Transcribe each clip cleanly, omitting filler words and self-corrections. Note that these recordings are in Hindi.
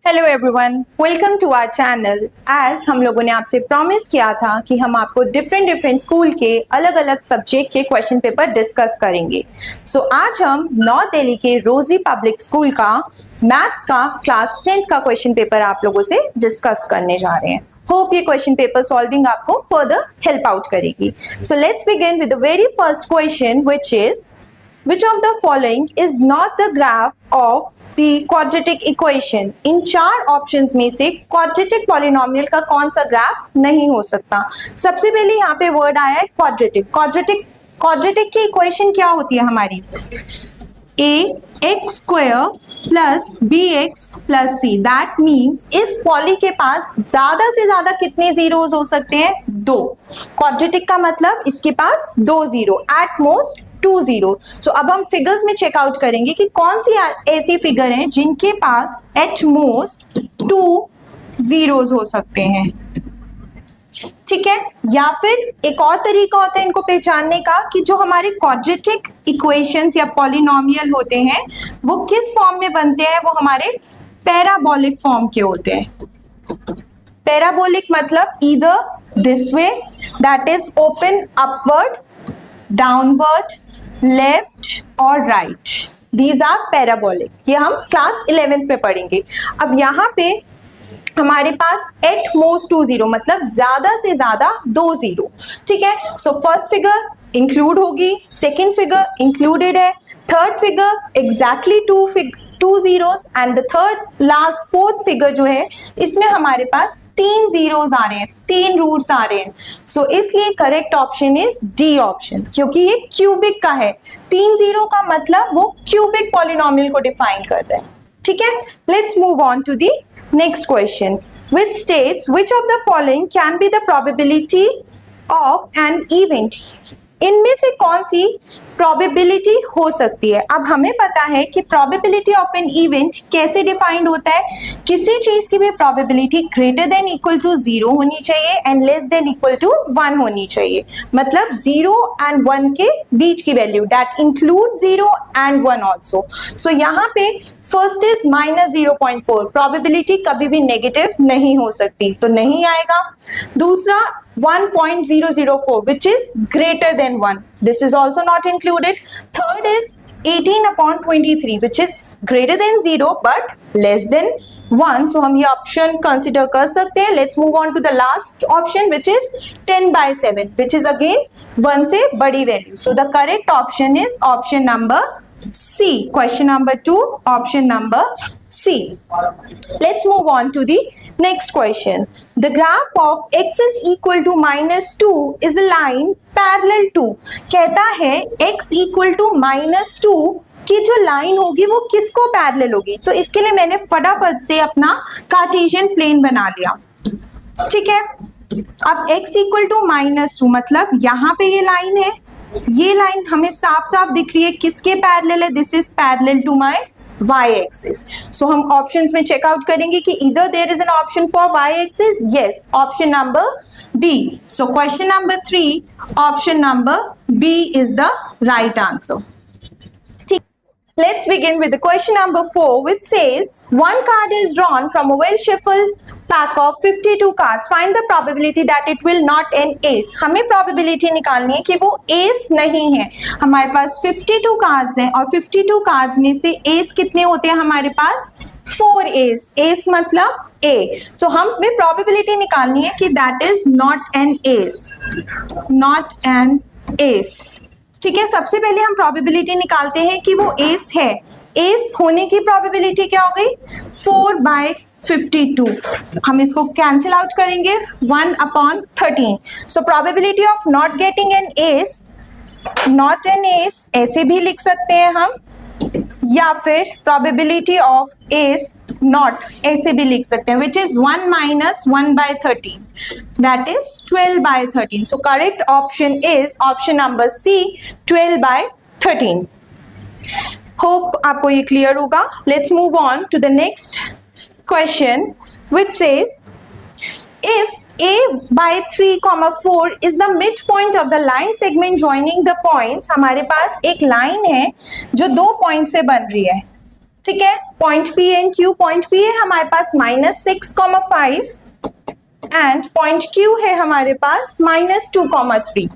Hello everyone, welcome to our channel. आज हम लोगों ने आपसे प्रॉमिस किया था कि हम आपको डिफरेंट स्कूल के अलग अलग सब्जेक्ट के क्वेश्चन पेपर डिस्कस करेंगे। आज हम नॉर्थ दिल्ली के रोजरी पब्लिक स्कूल का मैथ्स का क्लास 10th का क्वेश्चन पेपर आप लोगों से डिस्कस करने जा रहे हैं। होप ये क्वेश्चन पेपर सॉल्विंग आपको फर्दर हेल्प आउट करेगी। सो let's begin with the very first question, which is which of the following is not the graph of the quadratic equation? इन चार ऑप्शंस में से क्वाड्रेटिक पॉलिनोमियल का कौन सा ग्राफ नहीं हो सकता? सबसे पहले यहाँ पे वर्ड आया है क्वाड्रेटिक। क्वाड्रेटिक की इक्वेशन क्या होती है हमारी? ax square plus bx plus c। That means इस पॉली के पास ज्यादा से ज्यादा कितने जीरोस हो सकते हैं? 2। क्वाड्रेटिक का मतलब इसके पास 2 जीरो, एट मोस्ट 2 जीरो। सो अब हम फिगर्स में चेकआउट करेंगे कि कौन सी ऐसी फिगर हैं जिनके पास एट मोस्ट 2 जीरोस हो सकते हैं। ठीक है, या फिर एक और तरीका होता है इनको पहचानने का कि जो हमारे क्वाड्रेटिक इक्वेशंस या पॉलिनोमियल होते हैं वो किस फॉर्म में बनते हैं? वो हमारे पैराबोलिक फॉर्म के होते हैं। पैराबोलिक मतलब either this way, that is open upward, downward, left और राइट। These are parabolic. ये हम क्लास 11th में पढ़ेंगे। अब यहाँ पे हमारे पास एट मोस्ट 2 जीरो मतलब ज्यादा से ज्यादा 2 जीरो। ठीक है, सो फर्स्ट फिगर इंक्लूड होगी, सेकेंड फिगर इंक्लूडेड है, third figure exactly 2 zeros and the third last fourth figure जो है इसमें हमारे पास 3 जीरोस आ रहे हैं, 3 रूट्स आ रहे हैं। सो इसलिए correct option is D option, क्योंकि ये क्यूबिक का है। 3 जीरो का मतलब वो क्यूबिक पॉलिनोमियल को डिफाइन कर रहा है। ठीक है, let's move on to the next question, which states which of the following can be the probability of an event? इनमें से कौन सी प्रोबेबिलिटी हो सकती है? अब हमें पता है कि प्रोबेबिलिटी ऑफ एन इवेंट कैसे डिफाइंड होता है। किसी चीज की भी probability greater than equal to 0 होनी चाहिए and less than equal to 1 होनी चाहिए। मतलब 0 एंड 1 के बीच की value, that include 0 and 1 also. So यहाँ पे फर्स्ट इज -0.4, प्रोबेबिलिटी कभी भी नेगेटिव नहीं हो सकती, तो नहीं आएगा। दूसरा 1.004 which is greater than 1, this is also not included. Third is 18/23 which is greater than 0 but less than 1, so हम ये ऑप्शन कंसिडर कर सकते हैं। Let's move on to the last option which is 10/7 which is again 1 से बड़ी value. So the correct option is option number C. Question number 2, option number C. Let's move on to the next question. The graph of x is equal to -2 is a line parallel to, कहता है x equal to -2 की जो लाइन होगी वो किसको पैरेलल होगी? तो इसके लिए मैंने फटाफट से अपना कार्टेशियन प्लेन बना लिया। ठीक है, अब x equal to -2 मतलब यहाँ पे ये लाइन है, ये लाइन हमें साफ साफ दिख रही है किसके पैरेलल है? This is parallel to my y axis. So हम ऑप्शंस में चेकआउट करेंगे कि इधर there is an option for y axis, yes, option number B. So question number 3, option number B is the right answer. Let's begin with the question number 4, which says one card is drawn from a well-shuffled pack of 52 cards. Find the probability that it will not end ace. हमें probability निकालनी है कि वो ace नहीं है। हमारे पास 52 cards हैं और 52 cards में से ace कितने होते हैं हमारे पास? 4 ace. ace मतलब A. So हमें probability निकालनी है कि that is not an ace. Not an ace. ठीक है, सबसे पहले हम प्रोबेबिलिटी निकालते हैं कि वो एस है। एस होने की प्रोबेबिलिटी क्या हो गई? 4/52। हम इसको कैंसिल आउट करेंगे 1/13। So probability of not getting an S, not an S ऐसे भी लिख सकते हैं हम, या फिर प्रोबेबिलिटी ऑफ एस नॉट ऐसे भी लिख सकते हैं, which is 1 - 1/13, that is 12/13। So correct option is option number C, 12/13। Hope आपको ये क्लियर होगा। Let's move on to the next question, which says if a/3, 4 is the midpoint of the line segment joining the points. हमारे पास एक लाइन है जो 2 पॉइंट से बन रही है। ठीक है, point P and Q, point P है हमारे पास -6,5 एंड पॉइंट क्यू है हमारे पास -2,3।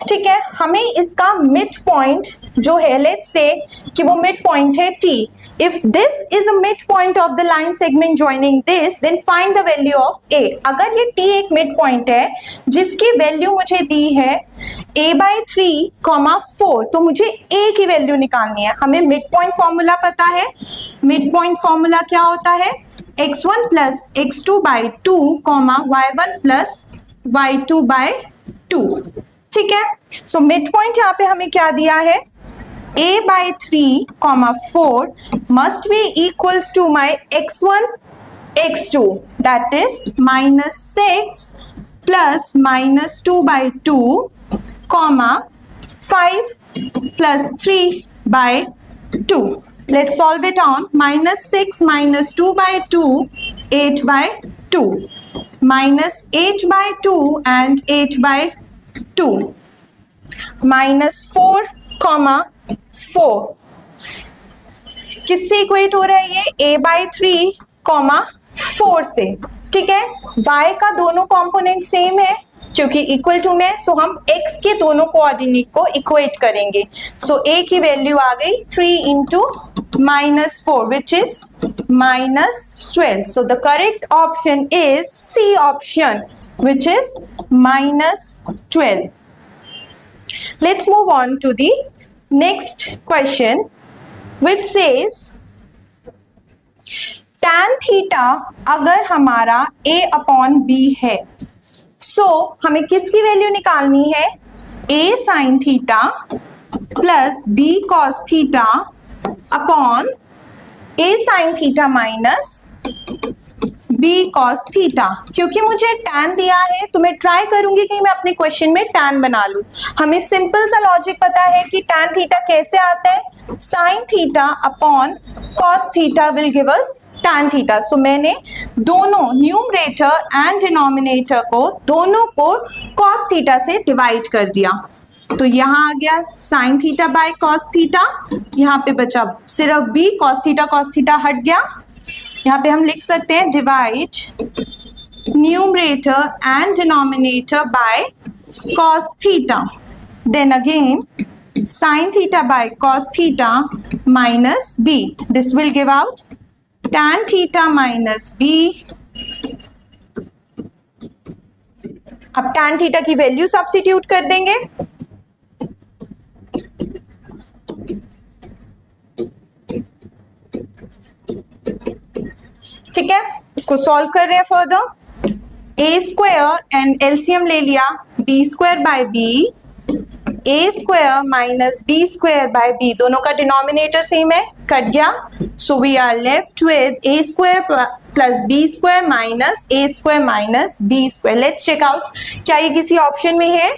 ठीक है, हमें इसका मिड पॉइंट जो है, लेट्स से कि वो मिड पॉइंट है t। If this is a mid point of the line segment joining this, then find the value of a। अगर ये t एक मिड पॉइंट है जिसकी वैल्यू मुझे दी है a/3, 4, तो मुझे a की वैल्यू निकालनी है। हमें मिड पॉइंट फॉर्मूला पता है। मिड पॉइंट फॉर्मूला क्या होता है? x1 plus x2/2, y1 plus y2/2। ठीक है, सो मिड पॉइंट यहाँ पे हमें क्या दिया है? a/3, 4 must be equals to my x1, x2, that is -6 plus -2/2, 5 plus 3/2. Let's solve it on. -6 minus 2/2, 8/2, -8/2 and 8/2, -4, 4 किससे इक्वेट हो रहा है? ये a/3, 4 से। ठीक है, y का दोनों कंपोनेंट सेम है क्योंकि इक्वल टू में, सो हम x के दोनों कोऑर्डिनेट को इक्वेट करेंगे। सो a की वैल्यू आ गई 3 into -4 which is -12. So the correct option is C option, which is -12. Let's move on to the next question, which says tan theta अगर हमारा a/b है, so हमें किसकी वैल्यू निकालनी है? a sin theta plus b cos theta upon a sin theta minus b cos theta। क्योंकि मुझे tan दिया है तो मैं ट्राई करूंगी कि मैं अपने क्वेश्चन में tan बना लूं। हमें सिंपल सा लॉजिक पता है कि tan थीटा कैसे आता है? sin theta upon cos theta will give us tan theta. So मैंने दोनों न्यूमरेटर एंड डिनोमिनेटर को दोनों को cos थीटा से डिवाइड कर दिया, तो यहाँ आ गया sin theta by cos theta. यहाँ पे बचा सिर्फ b, cos थीटा हट गया। यहाँ पे हम लिख सकते हैं divide numerator and denominator by cos theta, then again sin theta by cos theta minus b, this will give out tan theta minus b। अब tan थीटा की वैल्यू सब्स्टिट्यूट कर देंगे, ठीक है। इसको सॉल्व कर रहे हैं further. A square and LCM ले लिया, b square by b, A square minus B square by b, दोनों का डिनोमिनेटर सेम है, कट गया। So we are left with a square plus b square minus a square minus B square. Let's check out, क्या ये किसी ऑप्शन में है?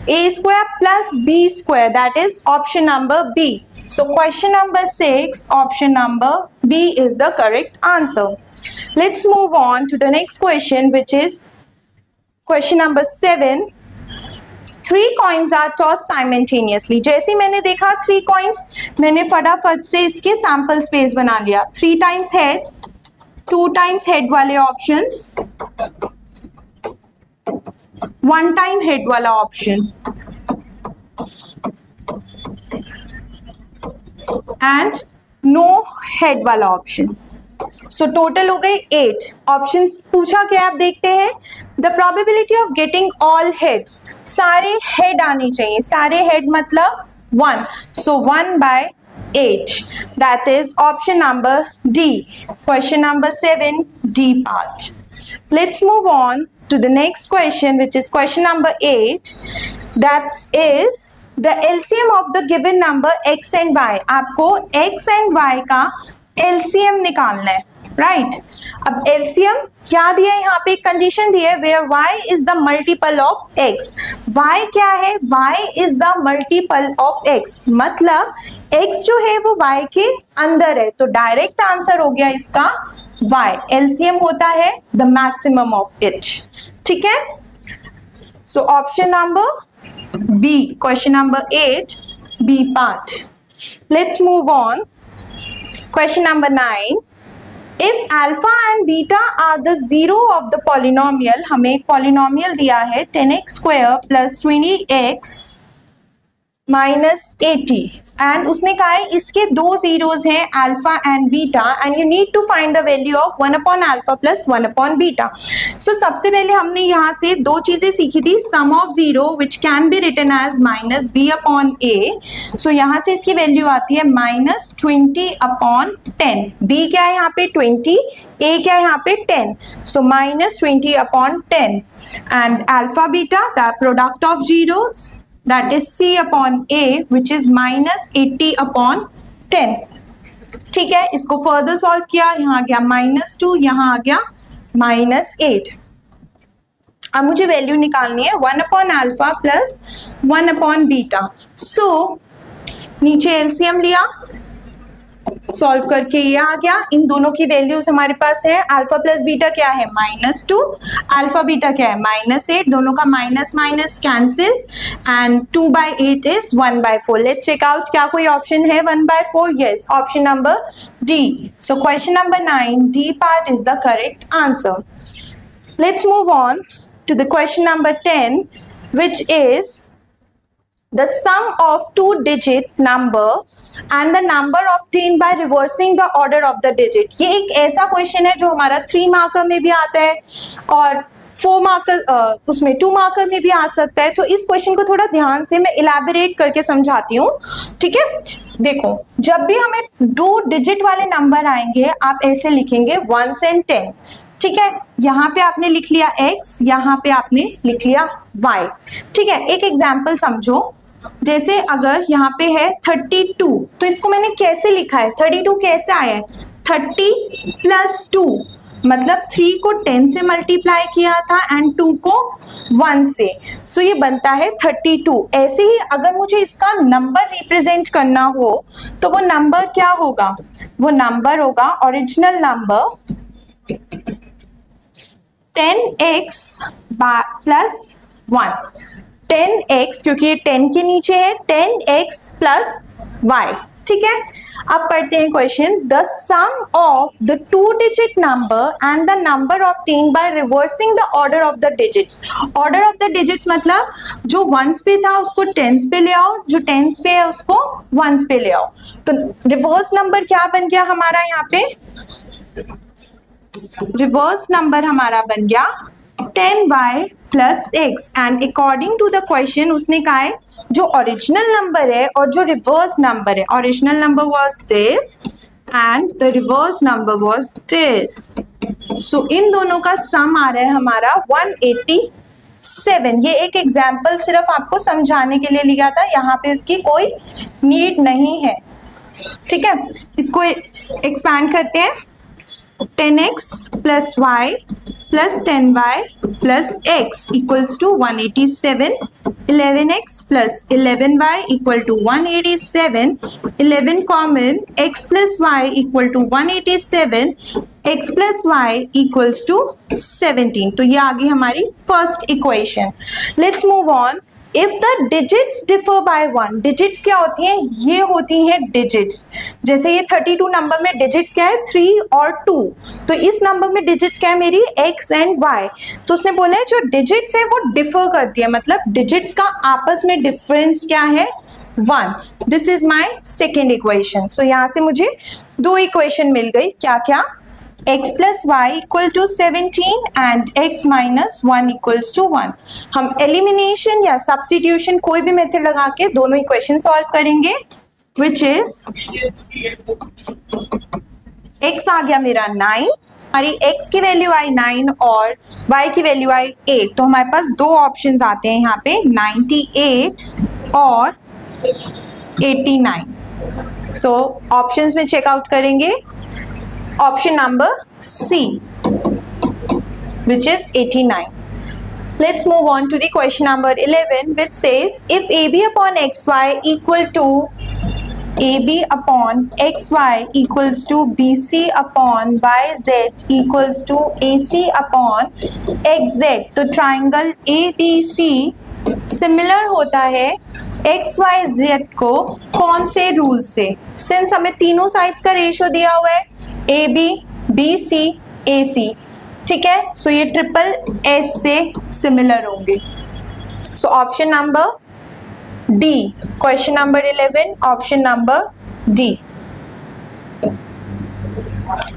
A square plus b square, that is option number b. So question number 6, option number B is the correct answer. Let's move on to the next question, which is question number 7. 3 coins are tossed simultaneously. जैसे मैंने देखा 3 coins, मैंने फटाफट से इसके sample space बना लिया। 3 times head, 2 times head वाले options, 1 time head वाला option एंड नो हेड वाला ऑप्शन। सो टोटल हो गए 8 ऑप्शंस। पूछा क्या, आप देखते हैं the probability of getting all heads, सारे हेड आने चाहिए, सारे हेड मतलब 1, सो 1/8, that is option number D, question number 7 D part. Let's move on to the next question, which is question number 8. That is the LCM of the given number x and y. आपको x and y का LCM निकालना है, right? अब LCM क्या दिया है? यहाँ पे एक कंडीशन दी है where y is the multiple of x. y क्या है? y is the multiple of x, मतलब x जो है वो y के अंदर है, तो डायरेक्ट आंसर हो गया इसका y। LCM होता है the maximum of it, ठीक है। So option number B, question number 8 B part. Let's move on Question number 9. If alpha and beta are the zero of the polynomial, हमें एक polynomial दिया है 10x square plus 20x minus 80 and उसने कहा है इसके दो जीरोज हैं alpha and beta and you need to find the value of 1 upon alpha plus 1 upon beta. So सबसे पहले हमने यहाँ से दो चीजें सीखी थी. Sum of zero which can be written as minus b upon a. So यहाँ से इसकी वैल्यू आती है माइनस 20 अपॉन 10. बी क्या है यहाँ पे 20, ए क्या है यहाँ पे 10. So minus 20 upon 10 and alpha beta the product of zeros that is c upon a which is minus 80 upon 10. ठीक है, इसको फर्दर सॉल्व किया, यहाँ आ गया -2, यहाँ आ गया -8. अब मुझे वैल्यू निकालनी है 1 upon alpha plus 1 upon beta. So नीचे एलसीएम लिया, सॉल्व करके ये आ गया. इन दोनों की वैल्यूज हमारे पास है. अल्फा प्लस बीटा क्या है -2, अल्फा बीटा क्या है -8. दोनों का minus minus cancel and 2/8 is 1/4. Let's check out क्या कोई ऑप्शन है 1/4. Yes, option number D. So question number 9 D part is the correct answer. Let's move on to the question number 10 which is the sum of two digit number and the number obtained by reversing the order of the digit. ये एक ऐसा क्वेश्चन है जो हमारा 3 मार्कर में भी आता है और 4 मार्कर उसमें 2 मार्कर में भी आ सकता है. तो इस क्वेश्चन को थोड़ा ध्यान से मैं इलैबोरेट करके समझाती हूँ. ठीक है, देखो जब भी हमें 2 डिजिट वाले नंबर आएंगे आप ऐसे लिखेंगे 1 and 10. ठीक है, यहाँ पे आपने लिख लिया x, यहाँ पे आपने लिख लिया y. ठीक है, एक एग्जाम्पल समझो. जैसे अगर यहाँ पे है 32, तो इसको मैंने कैसे लिखा है 32 कैसे आया है 30 प्लस 2 मतलब 3 को 10 से मल्टीप्लाई किया था एंड 2 को 1 से. सो ये बनता है 32. ऐसे ही अगर मुझे इसका नंबर रिप्रेजेंट करना हो तो वो नंबर क्या होगा, वो नंबर होगा original number 10x plus 1. 10x क्योंकि ये 10 के नीचे है 10x प्लस y. ठीक है, अब पढ़ते हैं question. The sum of the 2 digit number and the number obtained by reversing the order of the digits. Order of the digits मतलब जो वंस पे था उसको टेंस पे ले आओ, जो टेंस पे है उसको वंस पे ले आओ. तो रिवर्स नंबर क्या बन गया हमारा, यहाँ पे रिवर्स नंबर हमारा बन गया 10y plus x and according to the question उसने कहा है जो ओरिजिनल नंबर है और जो रिवर्स नंबर है, original number was this and the reverse number was this. So इन दोनों का सम आ रहा है हमारा 187. ये एक एग्जाम्पल सिर्फ आपको समझाने के लिए लिया था, यहाँ पे इसकी कोई नीड नहीं है. ठीक है, इसको एक्सपैंड करते हैं. 10x plus y plus 10y plus x equals to 187. 11x plus 11y equal to 187. 11 common, x plus y equal to 187. x plus y equals to 17. तो ये आ गई हमारी first equation. Let's move on. If the digits differ by 1, digits क्या होती हैं, ये होती हैं डिजिट्स. जैसे ये 32 नंबर में डिजिट्स क्या है 3 और 2, तो इस नंबर में डिजिट्स क्या है मेरी x एंड y. तो उसने बोला है जो डिजिट्स है वो डिफर करती है, मतलब डिजिट्स का आपस में डिफरेंस क्या है 1. This is my second equation. So यहाँ से मुझे 2 इक्वेशन मिल गई. क्या क्या, x plus y equal to 17 and x minus 1 equals to 1. हम एलिमिनेशन या सब्स्टिट्यूशन कोई भी मेथड लगा के दोनों इक्वेशन सॉल्व करेंगे. which is x आ गया मेरा 9, हमारी x की वैल्यू आई 9 और y की वैल्यू आई 8. तो हमारे पास 2 ऑप्शंस आते हैं यहाँ पे 98 और 89. सो ऑप्शंस में चेकआउट करेंगे. Option number C, which is 89. Let's move on to the question number 11, which says if AB upon XY equal to AB upon XY equals to BC upon YZ equals to AC upon XZ. तो ट्राइंगल ABC सिमिलर होता है एक्स वाई जेड को कौन से रूल से? सिंस हमें तीनों साइड्स का रेशियो दिया हुआ है, ए बी, बी सी, ए सी, ठीक है। सो ये ट्रिपल एस से सिमिलर होंगे। सो option number D, question number 11, option number D.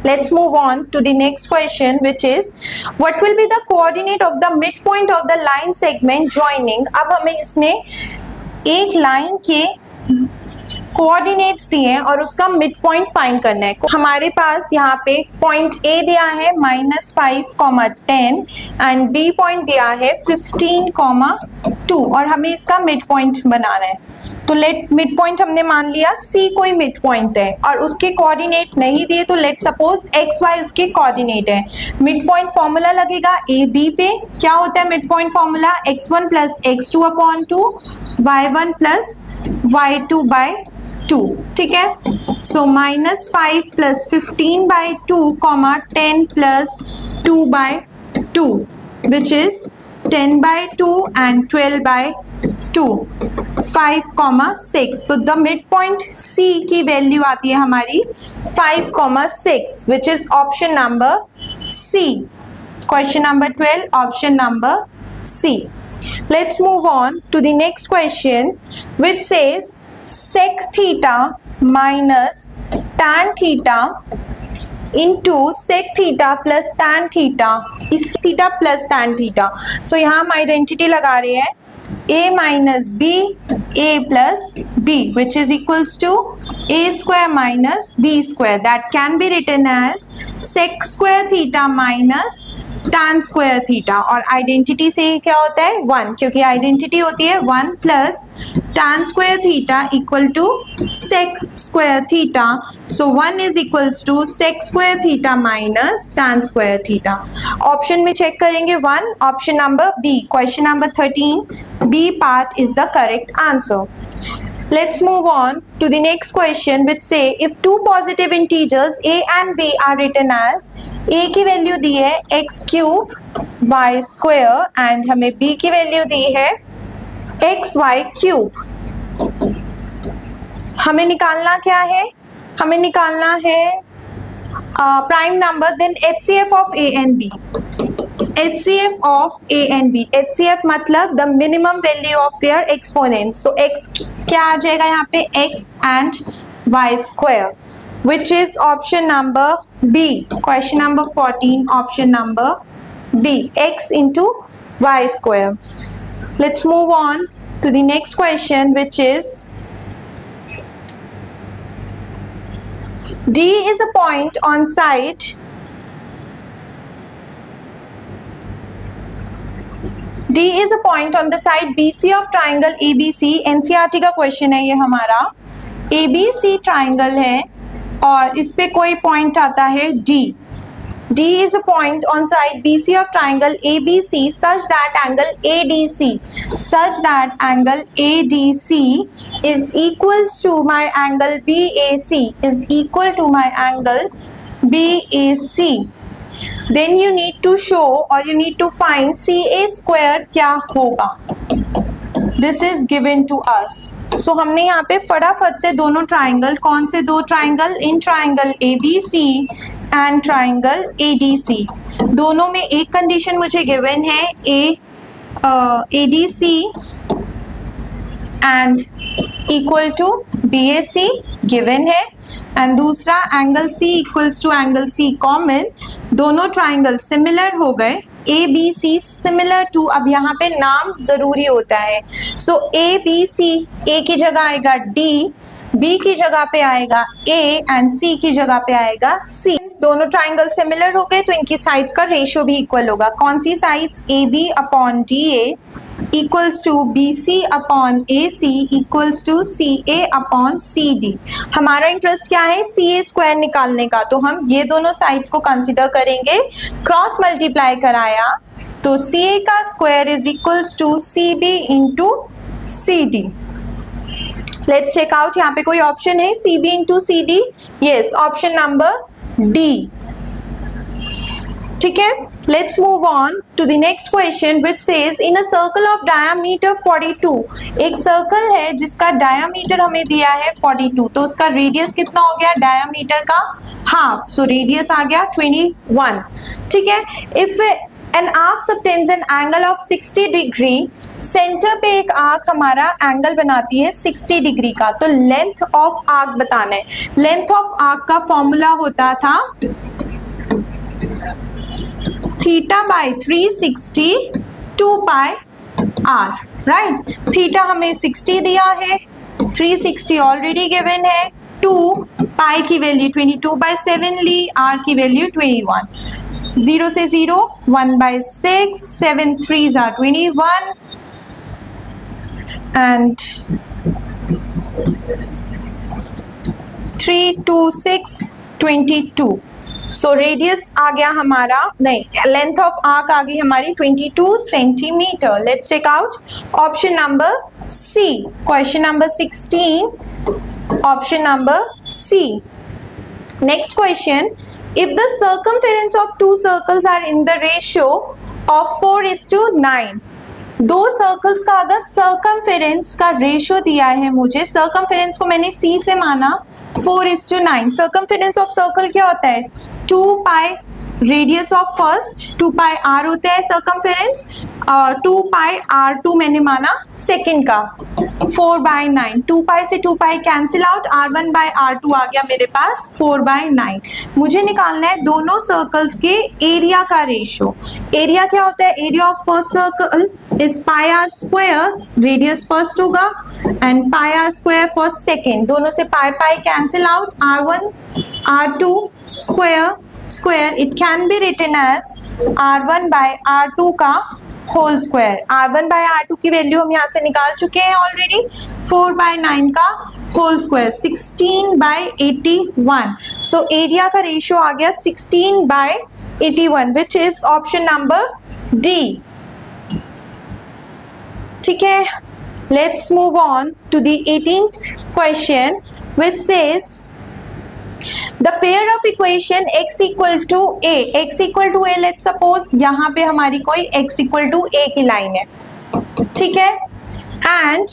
Let's move on to the next question, which is what will be the coordinate of the midpoint of the line segment joining? अब हमें इसमें एक लाइन के कोऑर्डिनेट्स दिए हैं और उसका मिड पॉइंट फाइंड करना है। हमारे पास यहाँ पे पॉइंट ए दिया है -5,10 एंड बी पॉइंट दिया है 15,2 और हमें इसका मिड पॉइंट बनाना है। तो लेट मिड पॉइंट हमने मान लिया सी कोई मिड पॉइंट है और उसके कोऑर्डिनेट नहीं दिए, तो लेट सपोज एक्स वाई उसके कोऑर्डिनेट है। मिड पॉइंट फॉर्मूला लगेगा ए बी पे। क्या होता है mid point formula? x1 + x2/2 y1 + y2/2, ठीक है। सो -5 + 15/2, 10 + 2/2 which is 10/2 and 12/2, 5,6। तो द मिड पॉइंट C की वैल्यू आती है हमारी 5,6 which is option number C, question number 12, option number C. Let's move on to the next question which says sec theta minus tan theta into sec theta plus tan theta is theta plus tan theta. So यहाँ हम आइडेंटिटी लगा रहे हैं a minus b, a plus b, which is equals to a square minus b square. That can be written as sec square theta minus tan square theta. और आइडेंटिटी से क्या होता है? 1, क्योंकि आइडेंटिटी होती है 1 plus tan square theta equal to sec square theta. So 1 is equals to sec square theta minus tan square theta. Option में चेक करेंगे 1, option number B, question number 13, B part is the correct answer. Let's move on to the next question which say if two positive integers a and b are written as, a की वैल्यू दी है x³ y² and हमें b की वैल्यू दी है xy³। हमें निकालना क्या है? हमें निकालना है prime number, then HCF of a and b। HCF of a and b, HCF मतलब the minimum value of their exponents. So x क्या आ जाएगा यहाँ पे? x and y² which is option number B, question number 14, option number B, x into y². Let's move on to the next question which is D is a point on side D is a point on the side BC of triangle ABC। NCERT का क्वेश्चन है ये हमारा। ABC ट्राइंगल है और इस पे कोई पॉइंट आता है D। D is a point on side BC of triangle ABC such that angle ADC is equals to my angle BAC is equal to my angle BAC. Then you need to show or you need to find CA² क्या होगा। This is given to us. So हमने यहाँ पे फटाफट से दोनों ट्राइंगल, कौन से दो triangle? In triangle ABC and triangle ADC, दोनों में एक कंडीशन मुझे गिवन है ADC and equal to BAC given है एंड दूसरा angle C equals to angle C common. दोनों ट्राइंगल सिमिलर हो गए, ABC सिमिलर टू, अब यहाँ पे नाम जरूरी होता है। सो ABC, A की जगह आएगा D, B की जगह पे आएगा A एंड C की जगह पे आएगा C। दोनों ट्राइंगल सिमिलर हो गए तो इनकी साइड्स का रेशियो भी इक्वल होगा। कौन सी sides? AB upon DA equals to BC upon AC equals to CA upon CD। हमारा इंटरेस्ट क्या है? CA² निकालने का, तो हम ये दोनों साइड्स को कंसिडर करेंगे। क्रॉस मल्टीप्लाई कराया तो CA का square is equals to CB into CD। Let's check out, यहाँ पे कोई ऑप्शन है CB into CD? Yes, option number D, ठीक है, let's move on to the next question which says in a circle of diameter 42, एक सर्कल है जिसका डायामीटर हमें दिया है 42, तो उसका रेडियस कितना हो गया डायामीटर का हाफ, सो रेडियस आ गया 21। ठीक है, if an arc subtends an angle of 60 degree, centre पे एक आर्क हमारा एंगल बनाती है 60 डिग्री का, तो लेंथ ऑफ आर्क बताना है। लेंथ ऑफ आर्क का फॉर्मूला होता था theta by 360 2 pi R, right. Theta हमें 60 दिया है, 360 ऑलरेडी गिवन है, 2 पाई की वैल्यू 22/7 ली, आर की वैल्यू 21, 0 से 0 1/6, 7 3s are 21 and 3 2 6 22। So radius आ गया हमारा, नहीं, लेंथ ऑफ आर्क आ गई हमारी 22 centimetre. Let's check out option number C, question number 16, option number C. Next question, if the circumference of two circles are in the ratio of 4:9, दो सर्कल्स का अगर सर्कमफेरेंस का रेशियो दिया है मुझे, सर्कमफेरेंस को मैंने सी से माना 4:9, सर्कमफेरेंस ऑफ सर्कल क्या होता है 2 pi radius of first, 2 pi R होता है सर्कमफेरेंस, और 2 पाई R2 मैंने माना सेकंड का, 4/9, 2 पाई से 2 पाई कैंसिल आउट, R1/R2 आ गया मेरे पास 4/9। मुझे निकालना है दोनों सर्कल्स के एरिया का रेशियो। एरिया क्या होता है, area of first circle is pi r square, radius first होगा, and pi r square for second, दोनों से pi pi cancel out, R1/R2 square, it can be written as R1/R2 का होल स्क्वायर। R1/R2 की वैल्यू हम यहाँ से निकाल चुके हैं ऑलरेडी, 4/9 का होल स्क्वायर 16/81। सो एरिया का रेशियो आ गया 16/81 which is option number D. ठीक है, let's move on to the 18th क्वेश्चन which says the pair of equation x equal to a, let's suppose यहाँ पे हमारी कोई x equal to a की लाइन है, ठीक है, and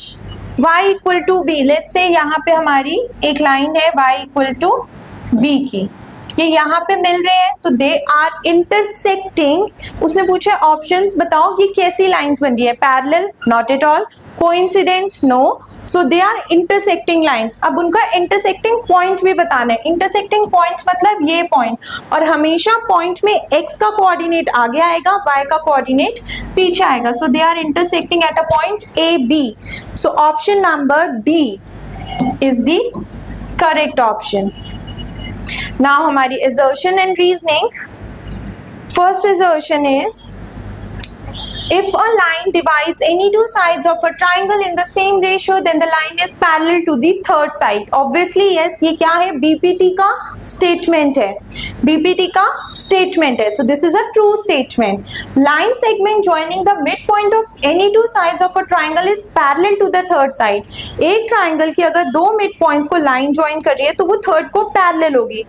y equal to b, let's say यहाँ पे हमारी एक लाइन है y equal to b की, ये यहाँ पे मिल रहे हैं, तो दे आर इंटरसेक्टिंग। उसने पूछा ऑप्शंस बताओ ये कैसी लाइंस बन रही है, parallel, not at all, coincident, no, so they are intersecting lines. अब उनका इंटरसेक्टिंग पॉइंट भी बताना है। इंटरसेक्टिंग पॉइंट मतलब ये पॉइंट, और हमेशा पॉइंट में x का कोऑर्डिनेट आगे आएगा, y का कोऑर्डिनेट पीछे आएगा, so they are intersecting at a point AB। So option number D is the correct option. Now हमारी assertion and reasoning. First assertion is, if a line divides any two sides of a triangle in the same ratio, then the line is parallel to the third side. Obviously yes, ये क्या है, BPT का statement है, BPT का statement है, so this is a true statement. Line segment joining the midpoint of any two sides of a triangle is parallel to the third side. एक triangle की अगर दो midpoints को line join कर रही है तो वो third को parallel होगी.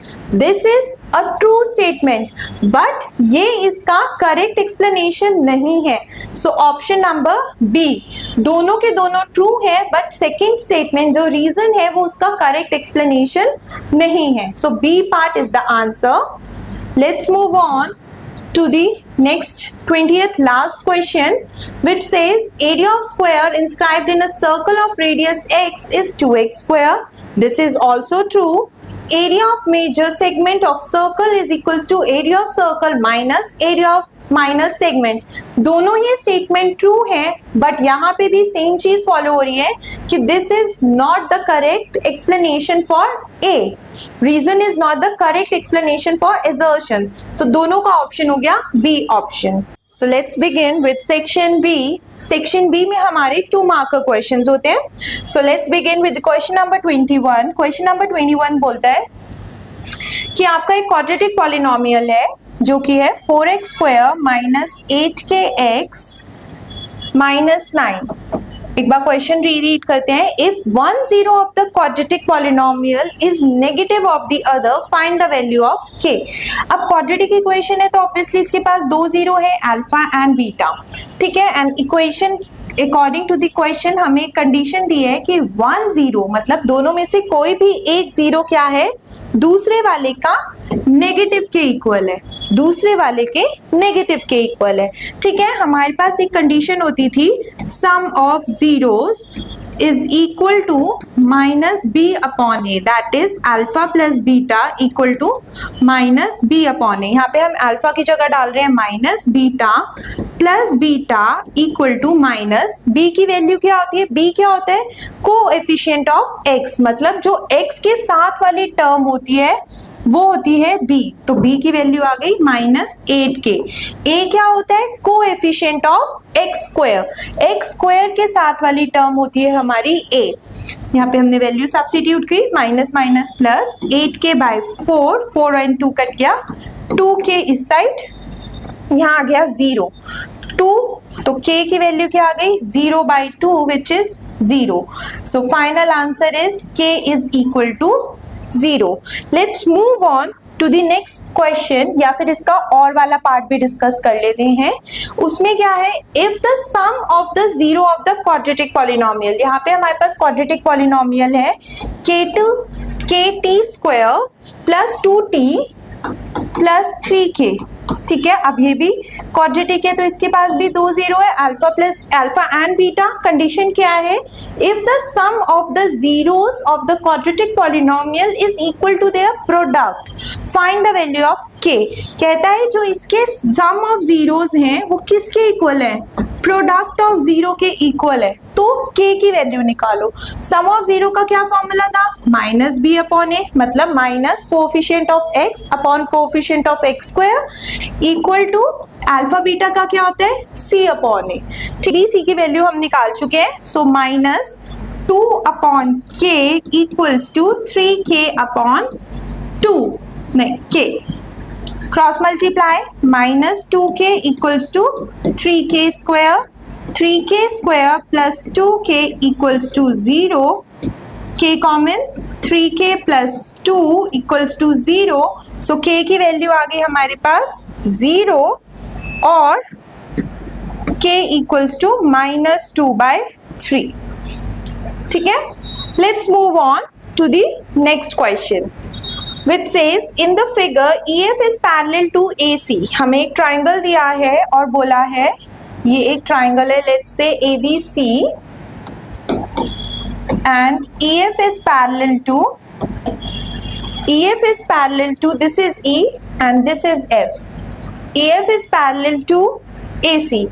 This is a true statement, but ये इसका correct explanation नहीं है. सो ऑप्शन नंबर बी, दोनों के दोनों ट्रू है, बट सेकेंड स्टेटमेंट जो रीजन है वो उसका करेक्ट एक्सप्लेनेशन नहीं है, so b part is the answer. Let's move on to the next 20th last question which says area of square inscribed in a circle of radius x is 2x square. This is also true. Area of major segment of circle is equals to area of circle minus area of minus segment. दोनों ये स्टेटमेंट ट्रू है, बट यहाँ पे भी सेम चीज फॉलो हो रही है कि this is not the correct explanation for A, reason is not the correct explanation for assertion। So दोनों का ऑप्शन हो गया B option. So let's begin with section B. Section B में हमारे 2 मार्कर क्वेश्चंस होते हैं। So let's begin with question number 21। Question number 21 बोलता है कि आपका एक क्वाड्रेटिक पॉलिनोमियल है जो कि है 4x square minus 8kx minus 9। एक बार क्वेश्चन रीरीड करते हैं। If one zero of the quadratic polynomial is negative of the other, find the value of के। अब क्वाड्रेटिक इक्वेशन है तो ऑब्वियसली इसके पास दो जीरो है, अल्फा एंड बीटा, ठीक है। And equation according to the question हमें कंडीशन दी है कि वन जीरो मतलब दोनों में से कोई भी एक जीरो क्या है, दूसरे वाले का नेगेटिव के इक्वल है, दूसरे वाले के नेगेटिव के इक्वल है, ठीक है। हमारे पास एक कंडीशन होती थी sum of zeros is equal to minus b upon a, that is alpha plus beta equal to minus b upon a। यहाँ पे हम अल्फा की जगह डाल रहे हैं minus beta plus beta equal to minus B की वैल्यू क्या होती है, b क्या होता है, कोएफिशिएंट ऑफ x, मतलब जो x के साथ वाली टर्म होती है वो होती है b, तो b की वैल्यू आ गई -8k। a क्या होता है, कोएफिशिएंट ऑफ x स्क्वायर के साथ वाली टर्म होती है हमारी a। यहाँ पे हमने वैल्यू सब्स्टिट्यूट की, minus minus plus 8k by 4, 4 और 2 कट गया, 2k इस साइड, यहाँ आ गया 0 2, तो k की वैल्यू क्या आ गई 0/2 which is 0। So final answer is k is equal to 0। Let's move on to the next question, या फिर इसका और वाला पार्ट भी डिस्कस कर लेते हैं। उसमें क्या है, if the sum of the zero of the quadratic polynomial, यहाँ पे हमारे पास क्वाड्रेटिक पॉलिनोमियल है kt square plus 2t plus 3k, ठीक है। अब ये भी क्वाड्रेटिक है तो इसके पास भी दो जीरो है, alpha plus alpha and beta. Condition क्या है, if the sum of the zeros of the quadratic polynomial is equal to their product, find the value of K. कहता है जो इसके सम ऑफ जीरोस हैं वो किसके इक्वल है, प्रोडक्ट ऑफ जीरो के इक्वल है, तो k की वैल्यू निकालो। सम ऑफ जीरो का क्या फॉर्मूला था, माइनस बी अपॉन ए, मतलब minus coefficient of x upon coefficient of x square equal to alpha beta का क्या होता है c अपॉन ए, ठीक है। c की वैल्यू हम निकाल चुके हैं, so minus 2 upon k equals to 3k upon 2, नहीं k cross multiply, minus 2k equals to 3k square, 3k square plus 2k equals to 0, k common, 3k plus 2 equals to 0, so k की वैल्यू आ गई हमारे पास 0 और k इक्वल्स टू -2/3, ठीक है। Let's move on to the next question which says in the figure EF is parallel to AC। हमें एक ट्राइंगल दिया है और बोला है ये एक ट्राइंगल है, let's say ABC and EF is parallel to this is E and this is F। EF is parallel to AC,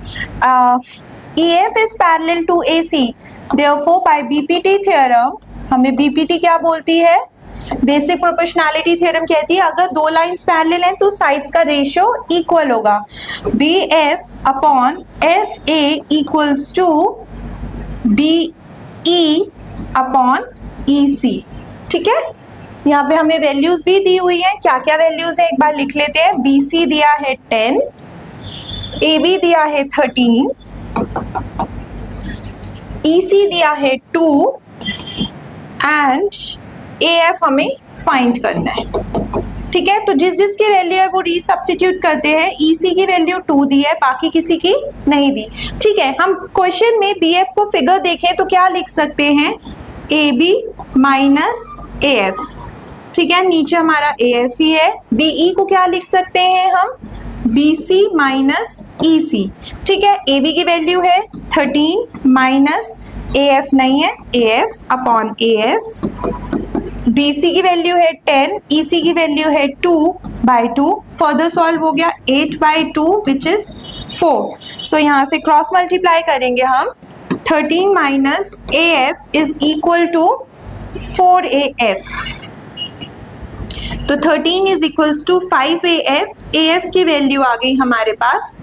EF is parallel to AC, therefore by BPT theorem, हमें BPT क्या बोलती है, बेसिक प्रोपोर्शनैलिटी थ्योरम कहती है अगर दो लाइंस पैरेलल हैं तो साइड्स का रेशियो इक्वल होगा, BF upon FA equals to BE upon EC, ठीक है। यहाँ पे हमें वैल्यूज भी दी हुई हैं, क्या क्या वैल्यूज है एक बार लिख लेते हैं। BC दिया है 10, AB दिया है 13, EC दिया है 2 एंड AF हमें फाइंड करना है, ठीक है। तो जिस जिसकी वैल्यू है वो रीसब्स्टिट्यूट करते हैं। EC की वैल्यू 2 दी है, बाकी किसी की नहीं दी, ठीक है। हम क्वेश्चन में BF को फिगर देखें तो क्या लिख सकते हैं, AB माइनस AF, ठीक है। नीचे हमारा AF ही है। BE को क्या लिख सकते हैं हम, BC माइनस EC, ठीक है। AB की वैल्यू है 13 माइनस AF नहीं है, AF अपॉन AF। BC की वैल्यू है 10, EC की वैल्यू है 2/2, फर्दर सॉल्व हो गया 8/2 विच इज 4। सो यहाँ से क्रॉस मल्टीप्लाई करेंगे हम, 13 minus AF is equal to 4AF, तो 13 is equals to 5AF। AF की वैल्यू आ गई हमारे पास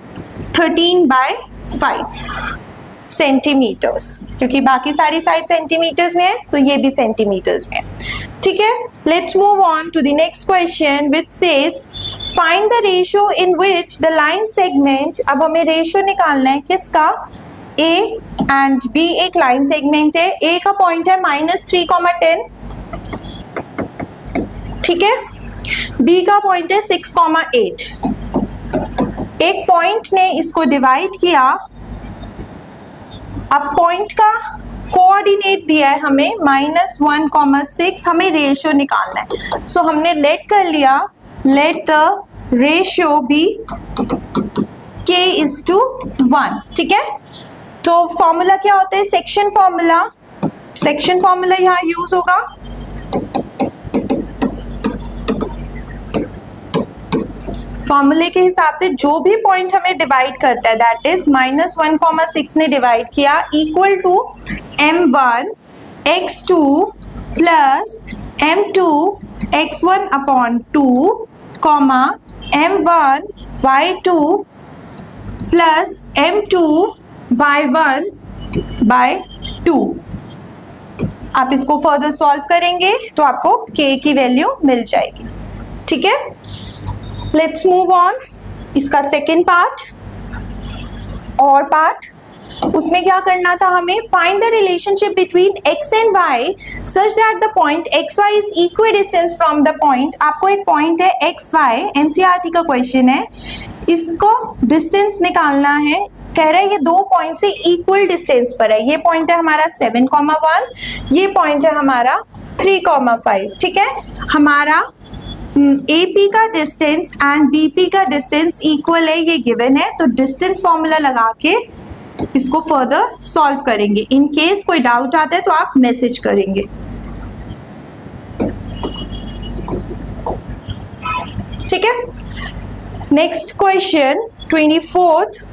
13/5 सेंटीमीटर्स, क्योंकि बाकी सारी साइड सेंटीमीटर्स में है तो ये भी सेंटीमीटर्स में, ठीक है। Let's move on to the next question which says find the ratio in which the line segment. अब हमें रेशियो निकालना है किसका, ए एंड बी एक लाइन सेगमेंट है, ए का पॉइंट है -3,10, ठीक है, बी का पॉइंट है 6,8। एक पॉइंट ने इसको डिवाइड किया, अब पॉइंट का कोऑर्डिनेट दिया है हमें -1,6, हमें रेशियो निकालना है। सो हमने लेट कर लिया, let the ratio B k:1, ठीक है। तो फॉर्मूला क्या होता है, सेक्शन फॉर्मूला, सेक्शन फॉर्मूला यहाँ यूज होगा। फॉर्मूले के हिसाब से जो भी पॉइंट हमें डिवाइड करता है, दैट इज -1,6 ने डिवाइड किया, equal to m1 x2 plus m2 x1 upon 2 comma m1 y2 plus m2 y1 by 2। आप इसको फर्दर सॉल्व करेंगे तो आपको k की वैल्यू मिल जाएगी, ठीक है। लेट्स मूव ऑन, इसका सेकेंड पार्ट और पार्ट, उसमें क्या करना था हमें, find the relationship between x and y such that the point xy is equi distance from the point. आपको एक पॉइंट है xy, एनसीईआरटी का क्वेश्चन है, इसको डिस्टेंस निकालना है, कह रहा है ये दो पॉइंट से इक्वल डिस्टेंस पर है। ये पॉइंट है हमारा 7,1, ये पॉइंट है हमारा 3,5, ठीक है। हमारा AP का डिस्टेंस एंड BP का डिस्टेंस इक्वल है, ये गिवन है, तो डिस्टेंस फॉर्मूला लगा के इसको फर्दर सॉल्व करेंगे। इन केस कोई डाउट आता है तो आप मैसेज करेंगे, ठीक है। Next question 24th,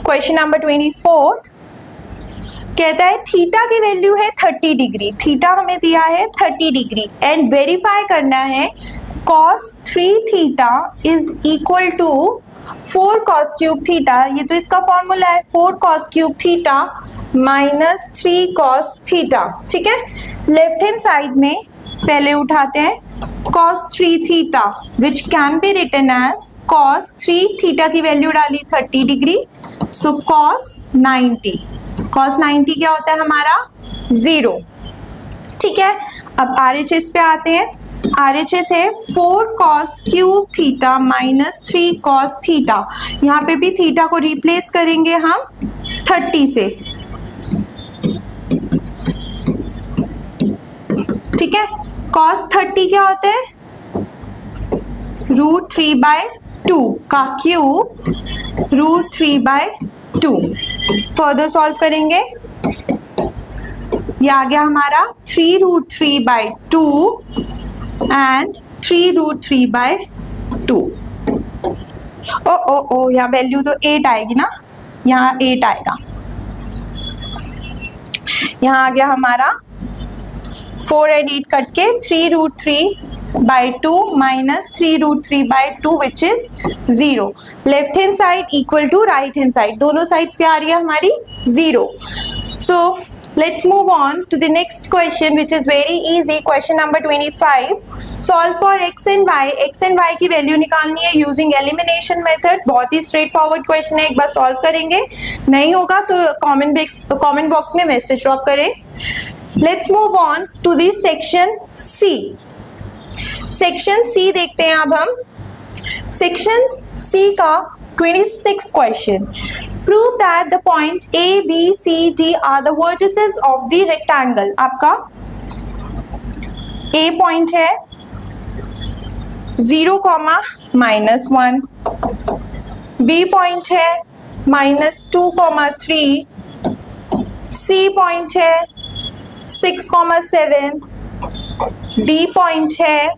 question number 24 कहता है थीटा की वैल्यू है 30 डिग्री, थीटा हमें दिया है 30 डिग्री एंड वेरीफाई करना है cos 3 theta is equal to 4 cos cube theta, ये तो इसका फॉर्मूला है 4 cos cube theta minus 3 cos theta, ठीक है। लेफ्ट हैंड साइड में पहले उठाते हैं cos 3 theta which can be written as cos 3 theta की वैल्यू डाली 30 डिग्री, सो cos 90, cos 90 क्या होता है हमारा 0, ठीक है। अब RHS पे आते हैं, RHS है 4 cos cube theta minus 3 cos theta, यहाँ पे भी थीटा को रिप्लेस करेंगे हम 30 से, ठीक है। cos 30 क्या होता है √3/2 का क्यूब √3/2। फर्दर सॉल्व करेंगे, ये आ गया हमारा 3√3/2 एंड 3√3/2। ओ यहाँ वैल्यू तो 8 आएगी ना, यहाँ 8 आएगा, यहाँ आ गया हमारा 4 and 8 कट के 3√3/2 minus 3√3/2 which is 0। Left hand side equal to right hand side, दोनों साइड्स क्या आ रही है हमारी 0। So let's move on to the next question which is very easy, question number 25, solve for x and y की वैल्यू निकालनी है using elimination method। बहुत ही स्ट्रेट फॉरवर्ड क्वेश्चन है, एक बार सॉल्व करेंगे, नहीं होगा तो कमेंट बॉक्स में मैसेज ड्रॉप करें। Let's move on to the section C। Section C देखते हैं अब हम, सेक्शन C का 26th question, prove that the point A, B, C, D are the vertices of the rectangle। आपका A पॉइंट है 0, -1, B पॉइंट है -2, 3, C पॉइंट है 6, 7, D पॉइंट है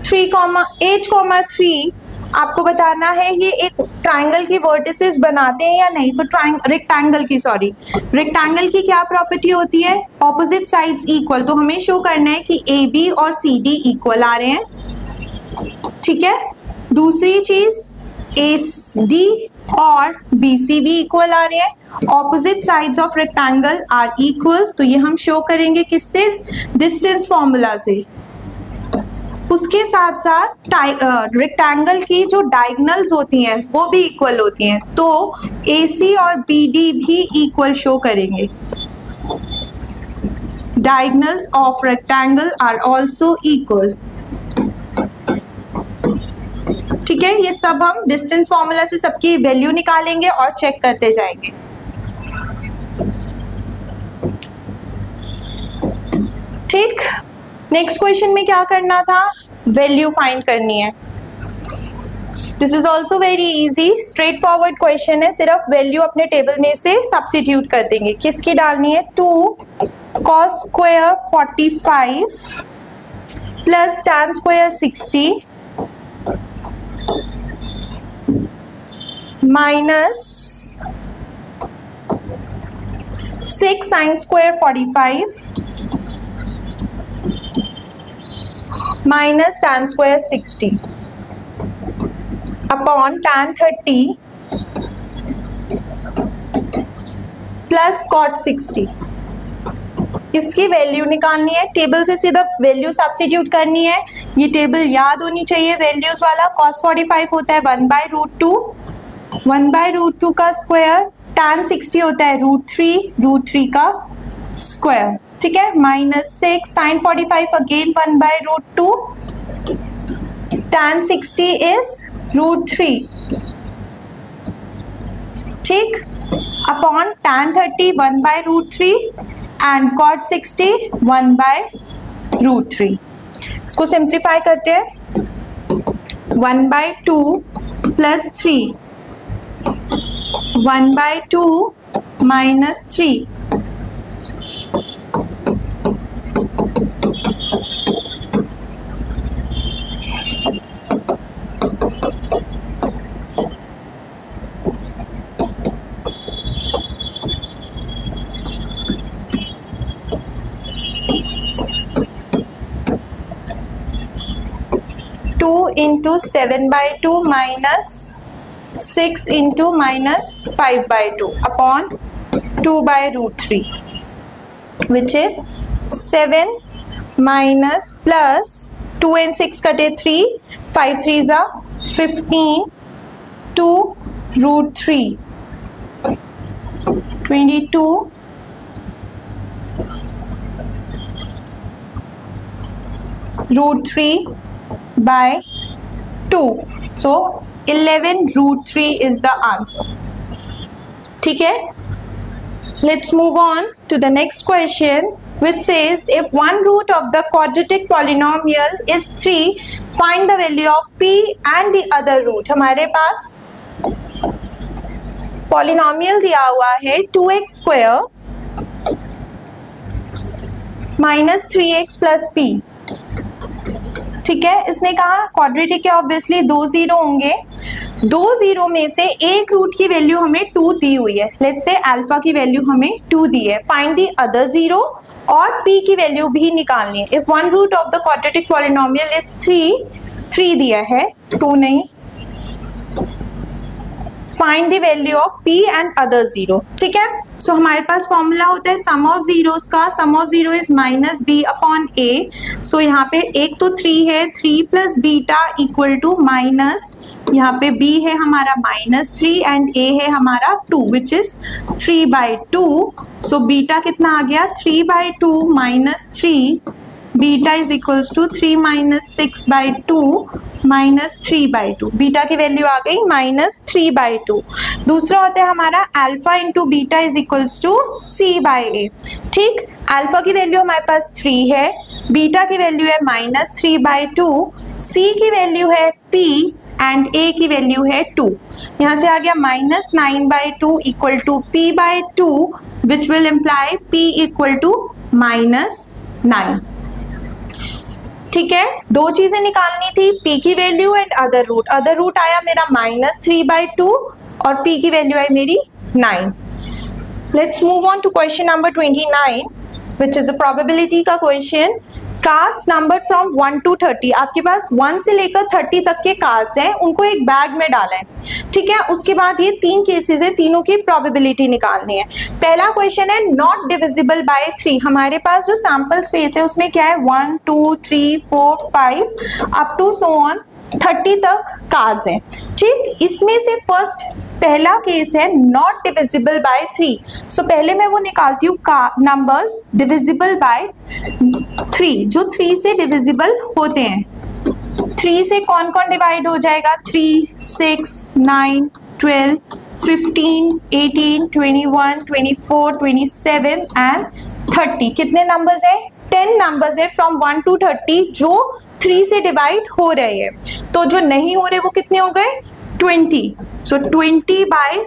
3, 8, 3। आपको बताना है ये एक ट्राइंगल की वर्टिसेस बनाते हैं या नहीं, तो रेक्टेंगल की क्या प्रॉपर्टी होती है, ऑपोजिट साइड्स इक्वल, तो हमें शो करना है कि AB और CD इक्वल आ रहे हैं, ठीक है। दूसरी चीज AD और BC भी इक्वल आ रहे हैं, opposite sides of rectangle are equal, तो ये हम शो करेंगे किससे, डिस्टेंस फॉर्मूला से, उसके साथ साथ रेक्टेंगल की जो डायगनल्स होती हैं वो भी इक्वल होती हैं, तो AC और BD भी इक्वल शो करेंगे। Diagonals of rectangle are also equal. ठीक है, ये सब हम डिस्टेंस फॉर्मूला से सबकी वैल्यू निकालेंगे और चेक करते जाएंगे। ठीक, नेक्स्ट क्वेश्चन में क्या करना था, वैल्यू फाइंड करनी है। This is also very easy, straight forward question है, सिर्फ वैल्यू अपने टेबल में से सब्स्टिट्यूट कर देंगे। किसकी डालनी है, 2 cos square 45 plus tan square 60 minus 6 sin square 45 minus tan square 60 upon tan 30 plus cot 60। इसकी वैल्यू निकालनी है, टेबल से सीधा वैल्यू सब्स्टिट्यूट करनी है। ये टेबल याद होनी चाहिए वैल्यूज वाला। cos 45 होता है 1/√2, 1/√2 का स्क्वायर, tan 60 होता है √3 का स्क्वायर। ठीक है, minus 6 sin 45 again 1/√2, tan 60 is √3। ठीक, अपॉन tan 30 1/√3 एंड cot 60 1/√3। इसको सिंप्लीफाई करते हैं, 1/2 plus 3, 1/2 minus 3, into 7/2 minus 6 into minus 5/2 upon 2/√3, which is 7 minus plus 2 and 6 कटे 3, 5 3s are 15 to √3, 22 √3 by 2, so 11√3 is the answer. ठीक है, let's move on to the next question, which says if one root of the quadratic polynomial is 3, find the value of p and the other root। हमारे पास पॉलिनोमियल दिया हुआ है 2x square minus 3x plus p। ठीक है, इसने कहा क्वाड्रेटिक है, ऑब्वियसली 2 जीरो होंगे, 2 जीरो में से एक रूट की वैल्यू हमें 2 दी हुई है। लेट्स से अल्फा की वैल्यू हमें 2 दी है, फाइंड दी अदर जीरो और p की वैल्यू भी निकालनी है। If one root of the quadratic polynomial is 3 दिया है, 2 नहीं। Find the value of p and other zero. ठीक है, सो हमारे पास फॉर्मूला होता है सम ऑफ जीरोस का, sum of zero is minus b upon a। सो यहाँ पे एक तो 3 है, 3 plus beta equal to minus, यहाँ पे b है हमारा -3 एंड a है हमारा 2 विच इज 3/2। सो बीटा कितना आ गया, 3/2 minus 3, beta is equals to 3 minus 6/2 minus 3/2। Beta की वैल्यू आ गई -3/2। दूसरा होता है हमारा alpha into beta is equals to c/a। ठीक, अल्फा की वैल्यू हमारे पास 3 है, बीटा की वैल्यू है -3/2, c की वैल्यू है p एंड a की वैल्यू है 2। यहाँ से आ गया -9/2 equal to p/2 which will imply p equal to -9। ठीक है, दो चीजें निकालनी थी, p की value and other root. Other root आया मेरा -3/2 और p की वैल्यू आई मेरी 9। Let's move on to question number 29 which is a probability का क्वेश्चन। कार्ड्स नंबर फ्रॉम 1 to 30, आपके पास 1 से लेकर 30 तक के कार्ड्स हैं, उनको एक बैग में डाला है, ठीक है। उसके बाद ये 3 केसेस है, तीनों की प्रोबेबिलिटी निकालनी है। पहला क्वेश्चन है नॉट डिविजिबल बाय 3, हमारे पास जो सैंपल स्पेस है उसमें क्या है 1 2 3 4 5 अप टू सो ऑन 30 तक कार्ड्स हैं, ठीक। इसमें से फर्स्ट पहला केस है नॉट डिविजिबल बाय 3, सो पहले मैं वो निकालती हूँ नंबर्स डिविजिबल बाय 3, जो 3 से डिविजिबल होते हैं। 3 से कौन कौन डिवाइड हो जाएगा, 3 6 9 12 15 18 21 24 27 एंड 30। कितने नंबर्स है, 10 नंबर्स है फ्रॉम 1 to 30 जो 3 से डिवाइड हो रहे हैं। तो जो नहीं हो रहे वो कितने हो गए, 20। सो 20 by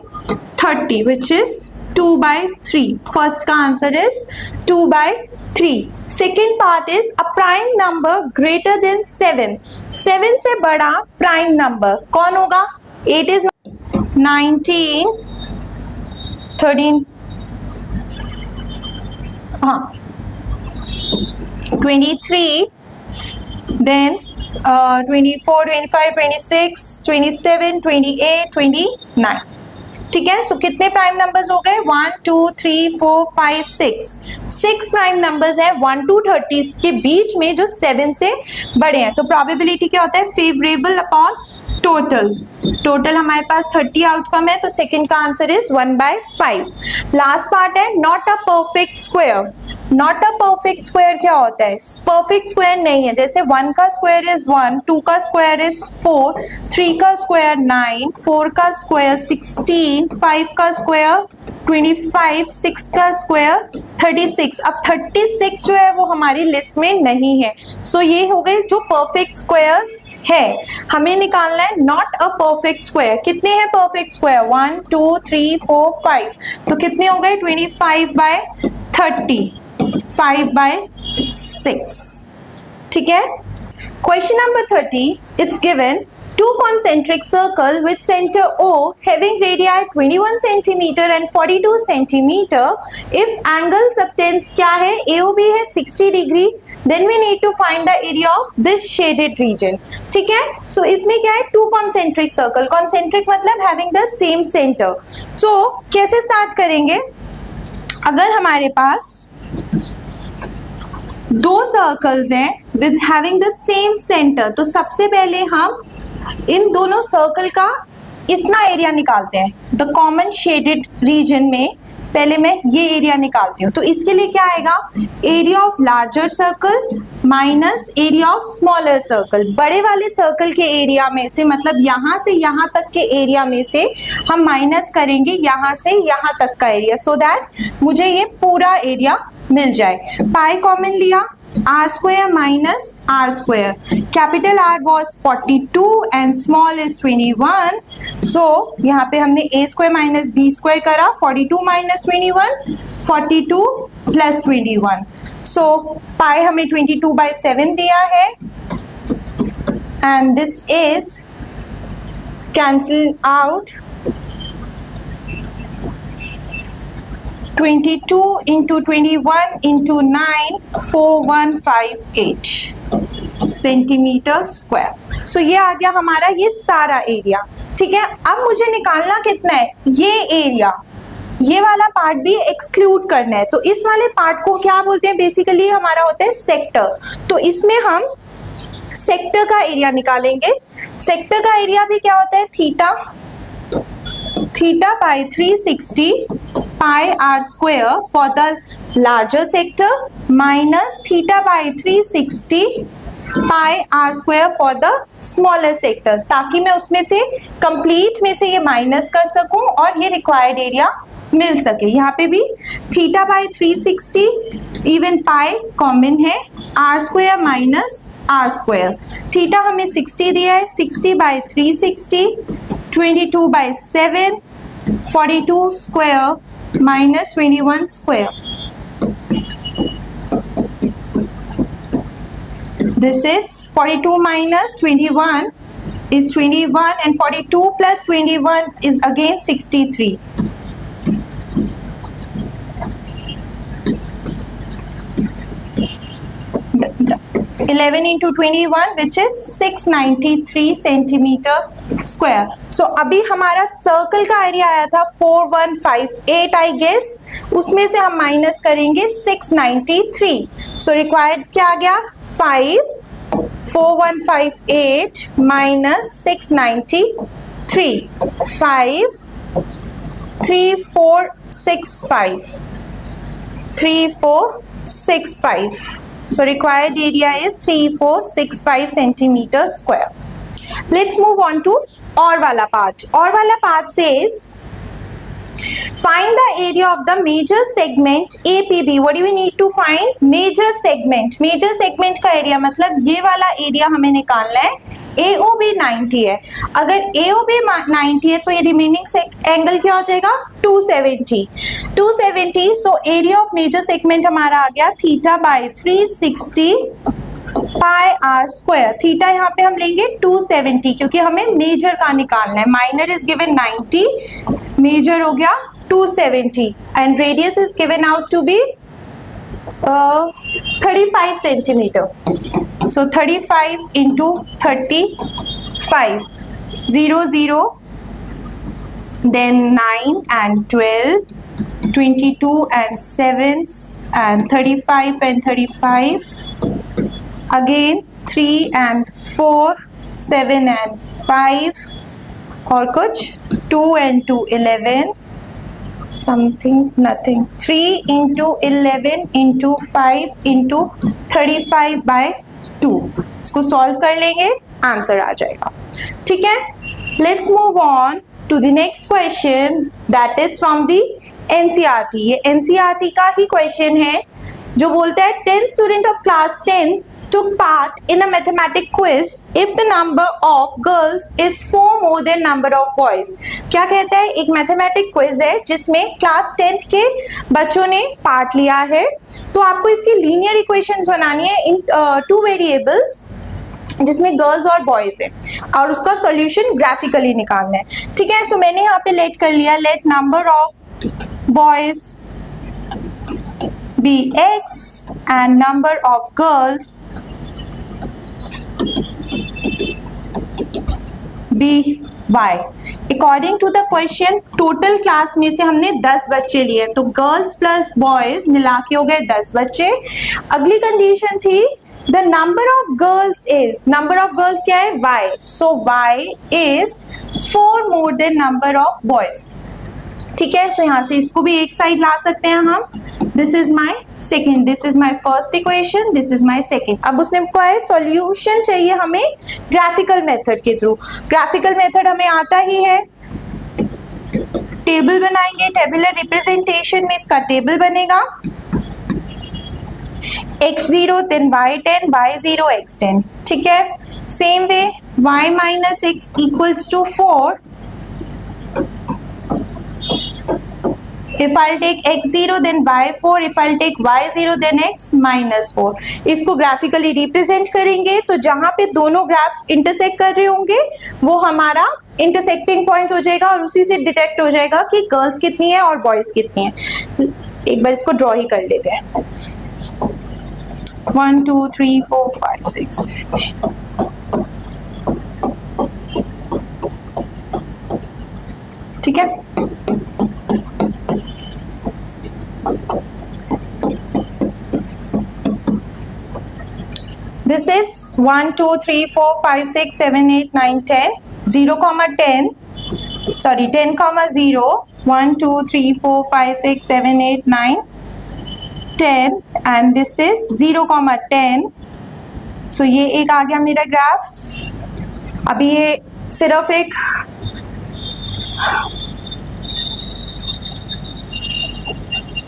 30 which is 2 by 3. First का answer is 2 by 3. Second part is a prime number greater than 7, 7 से बड़ा प्राइम नंबर कौन होगा, 8 इज 19 13 हाँ 23 then 24 25 26 27 28 29, ठीक है। सो कितने प्राइम नंबर्स हो गए, 1 2 3 4 5 6 प्राइम नंबर्स है 1 to 30 के बीच में जो 7 से बड़े हैं। तो प्रोबेबिलिटी क्या होता है, फेवरेबल अपॉन टोटल। टोटल हमारे पास 30 आउटकम है, तो सेकंड का आंसर इज 1/5। लास्ट पार्ट है not a perfect square. Not a perfect square क्या होता है, परफेक्ट स्क्वायर नहीं है, जैसे 1 का स्क्वायर इज 1, 2 का स्क्वायर इज 4, 3 का स्क्वायर 9, 4 का स्क्वायर 16, 5 का स्क्वायर 25, 6 का स्क्वायर 36। अब 36 जो है वो हमारी लिस्ट में नहीं है, सो ये हो गए जो परफेक्ट स्क्वायर्स है। हमें निकालना है नॉट अ परफेक्ट स्क्वायर। कितने हैं परफेक्ट स्क्वायर, 1 2 3 4 5, तो कितने हो गए 25/30, 5/6, ठीक है। Question number 30, it's given two concentric circle with center O having radii 21 centimeter and 42 centimeter. If angle subtends क्या है, AOB है 60 degree, then we need to find the area of this shaded region, ठीक है। So इसमें क्या है, two concentric circle, concentric मतलब having the same center. So कैसे start करेंगे, अगर हमारे पास दो सर्कल्स हैं with having the same center, तो सबसे पहले हम इन दोनों सर्कल का इतना एरिया निकालते हैं। द कॉमन शेडेड रीजन में पहले मैं ये एरिया निकालती हूँ, तो इसके लिए क्या आएगा, area of larger circle minus area of smaller circle. बड़े वाले सर्कल के एरिया में से, मतलब यहाँ से यहाँ तक के एरिया में से हम माइनस करेंगे यहाँ से यहाँ तक का एरिया, सो दैट मुझे ये पूरा एरिया मिल जाए। पाई कॉमन लिया, r square minus r square. Capital R was 42 and small is 21. So यहाँ पे हमने a square minus b square करा, 42 minus 21, 42 plus 21. So pi हमें 22/7 दिया है, and this is cancel out 22 into 21 into 9, 4158 centimetre square. सो ये आ गया हमारा ये सारा एरिया, ठीक है। अब मुझे निकालना कितना है, ये एरिया, ये वाला पार्ट भी एक्सक्लूड करना है। तो इस वाले पार्ट को क्या बोलते हैं, बेसिकली हमारा होता है सेक्टर। तो इसमें हम सेक्टर का एरिया निकालेंगे। सेक्टर का एरिया भी क्या होता है, theta by 360 pi r square for the larger sector minus theta by 360 pi r square for the smaller sector, ताकि मैं उसमें से कंप्लीट में से ये माइनस कर सकूं और ये रिक्वायर्ड एरिया मिल सके। यहाँ पे भी theta by 360, even pi common है, r square minus r square. Theta हमें 60 दिया है, 60 bye 360, 22/7, 42 square minus 21 square. This is 42 minus 21 is 21 and 42 plus 21 is again 63. 11 into 21 which is 693 centimetre square. सो अभी हमारा सर्कल का एरिया आया था 4158 आई गेस, उसमें से हम माइनस करेंगे 693. सो रिक्वायर्ड क्या आ गया 4158 minus 693 3465. So required area is 3465 centimeter square. Let's move on to और वाला part. और वाला part says find the area of the major segment APB. What do we need to find? Major segment. Major segment का area मतलब ये वाला area हमें निकालना है. AOB 90 है. अगर AOB 90 है तो ये रिमेनिंग एंगल क्या हो जाएगा 270. 270. So area of major segment हमारा आ गया theta by 360 pi r square. Theta यहाँ पे हम लेंगे 270 क्योंकि हमें मेजर का निकालना है. माइनर इज गिवन 90, मेजर हो गया 270 and radius is given out to be 35 centimetre. So 35 into 35, 0, 0, then 9 and 12, 22 and 7 and 35 and 35, again 3 and 4, 7 and 5 और कुछ 2 and 2, 11, something nothing, 3 into 11 into 5 into 35 by 2. इसको सॉल्व कर लेंगे आंसर आ जाएगा. ठीक है, let's move on to the next question that is from the NCERT. ये एनसीईआरटी का ही क्वेश्चन है जो बोलता है 10 student of class 10 took part in a mathematics quiz if the number of girls is 4 more than number of boys. क्या कहता है, एक मैथमेटिक्स क्विज है जिसमें क्लास 10th के बच्चों ने पार्ट लिया है, तो आपको इसकी लीनियर इक्वेशंस बनानी है इन 2 वेरिएबल्स जिसमें गर्ल्स और बॉयज है और उसका सॉल्यूशन ग्राफिकली निकालना है. ठीक है, सो मैंने यहाँ पे लेट कर लिया, let number of boys be x and number of girls be y. According to the question total class में से हमने 10 बच्चे लिए तो गर्ल्स प्लस बॉयज मिला के हो गए 10 बच्चे. अगली कंडीशन थी the number of girls is, number of girls क्या है y, so y is 4 more than number of boys. ठीक है, सो यहाँ से इसको भी एक साइड ला सकते हैं हम. This is my second, this is my first equation, this is my second. अब उसने क्या है, सॉल्यूशन चाहिए हमें ग्राफिकल मेथड के थ्रू. ग्राफिकल मेथड हमें आता ही है, टेबल बनाएंगे, टेबुलर रिप्रेजेंटेशन में इसका टेबल बनेगा x0 then y10 y0 x10. ठीक है, same way y minus x equals to 4. If I'll take x0 then y4, if I'll take y0 then x minus 4. इसको ग्राफिकली रिप्रेजेंट करेंगे तो जहां पे दोनों ग्राफ इंटरसेक्ट कर रहे होंगे वो हमारा इंटरसेक्टिंग पॉइंट हो जाएगा और उसी से डिटेक्ट हो जाएगा कि गर्ल्स कितनी है और बॉयज कितनी है. एक बार इसको ड्रॉ ही कर लेते हैं. 1 2 3 4 5 6 7 8. ठीक है, this is 1 2 3 4 5 6 7 8 9 10, 0 comma 10, sorry 10 comma 0, 1 2 3 4 5 6 7 8 9 10 and this is 0 comma 10. so ये एक आ गया मेरा ग्राफ. अभी ये सिर्फ एक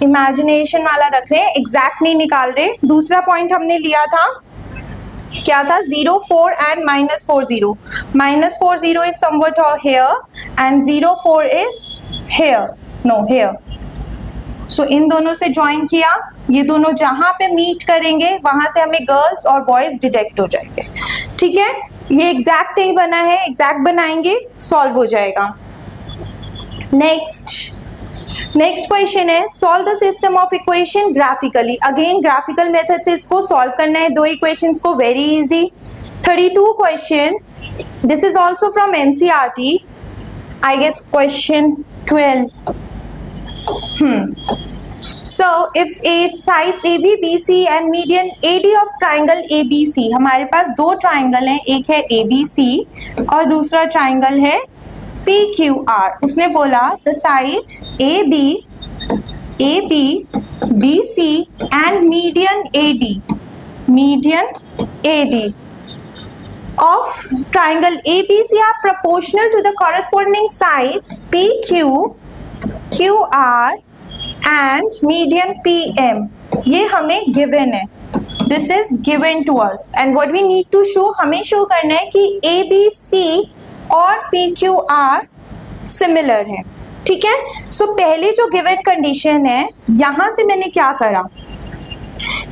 इमेजिनेशन वाला रख रहे हैं, एग्जैक्ट नहीं निकाल रहे. दूसरा पॉइंट हमने लिया था, क्या था, 0 4 and minus 4 0. minus 4 0 is somewhat here and 0 4 is here, no here. so इन दोनों से ज्वाइन किया, ये दोनों जहां पे मीट करेंगे वहां से हमें गर्ल्स और बॉयज डिटेक्ट हो जाएंगे. ठीक है, ये एग्जैक्ट नहीं बना है, एग्जैक्ट बनाएंगे सॉल्व हो जाएगा. नेक्स्ट नेक्स्ट क्वेश्चन है solve the system of equation graphically. Again graphical method से इसको सॉल्व करना है दो इक्वेशंस को, very easy. 32 question, this is also from NCERT, I guess question 12। So if a sides AB, BC and median AD of triangle ABC, हमारे पास दो ट्राइंगल हैं, एक है ABC और दूसरा ट्राइंगल है PQR। उसने बोला the side AB, BC and median AD of triangle ABC are proportional to the corresponding sides PQ, QR and median PM। ये हमें given है, this is given to us and what we need to show, हमें show करना है कि ABC और PQR similar है। ठीक है, सो पहले जो given condition है, यहां से मैंने क्या करा,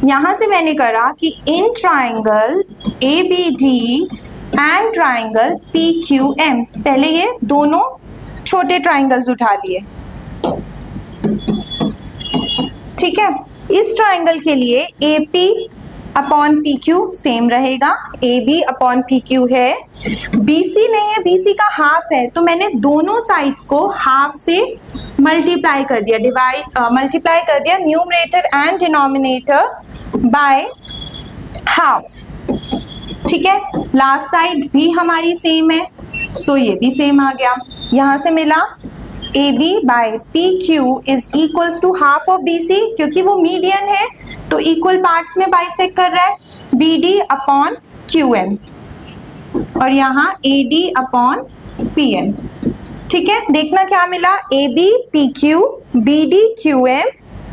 यहां से मैंने करा कि in triangle ABD and triangle PQM, पहले ये दोनों छोटे ट्राइंगल्स उठा लिए। ठीक है, इस ट्राइंगल के लिए AP अपॉन PQ सेम रहेगा, AB अपॉन PQ है, BC नहीं है, BC का हाफ है, तो मैंने दोनों साइड्स को हाफ से मल्टीप्लाई कर दिया, मल्टीप्लाई कर दिया numerator and denominator by half. ठीक है, लास्ट साइड भी हमारी सेम है, सो ये भी सेम आ गया। यहां से मिला AB by PQ is equals to half of BC, क्योंकि वो मीडियन है तो इक्वल पार्ट्स में बाइसेक्ट कर रहा है, BD अपॉन QM और यहाँ AD अपॉन PM। ठीक है, देखना क्या मिला, AB PQ, BD QM,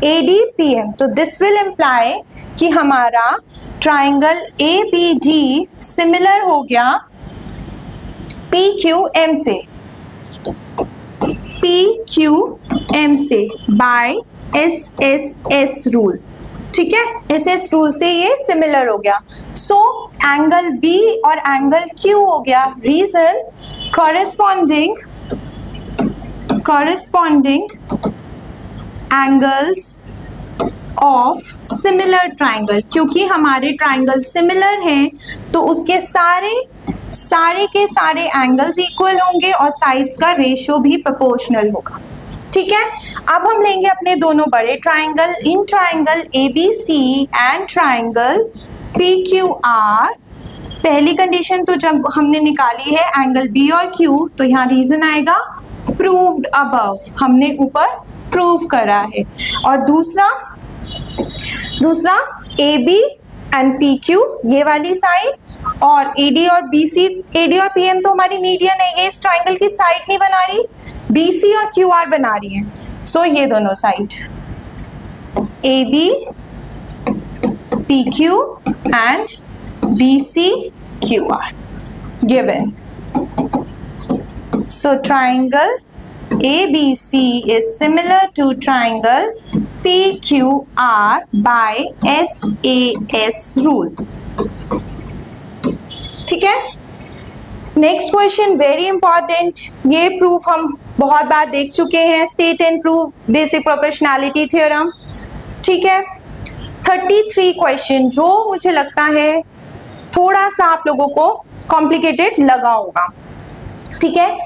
AD PM। तो दिस विल इम्प्लाई कि हमारा ट्राइंगल ABD सिमिलर हो गया PQM से, PQM से बाय SSS रूल। ठीक है, SS रूल से ये सिमिलर हो गया, सो एंगल B और एंगल Q हो गया। Reason corresponding angles of similar triangle, क्योंकि हमारे ट्राइंगल सिमिलर हैं तो उसके सारे के सारे एंगल्स इक्वल होंगे और साइड्स का रेशियो भी प्रोपोर्शनल होगा। ठीक है, अब हम लेंगे अपने दोनों बड़े triangle, in triangle ABC and triangle PQR। पहली कंडीशन तो जब हमने निकाली है एंगल B और Q, तो यहाँ रीजन आएगा प्रूव्ड अबव, हमने ऊपर प्रूव करा है। और दूसरा AB एंड PQ ये वाली साइड, और AD और BC, AD और PM तो हमारी मीडियन है, ये इस ट्राइंगल की साइड नहीं बना रही, BC और QR बना रही है। सो ये दोनों side AB PQ and BC QR given. So triangle ABC is similar to triangle PQR by SAS rule. ठीक है, नेक्स्ट क्वेश्चन वेरी इंपॉर्टेंट, ये प्रूफ हम बहुत बार देख चुके हैं, state and prove basic proportionality theorem. ठीक है, 33 क्वेश्चन जो मुझे लगता है थोड़ा सा आप लोगों को कॉम्प्लिकेटेड लगा होगा। ठीक है,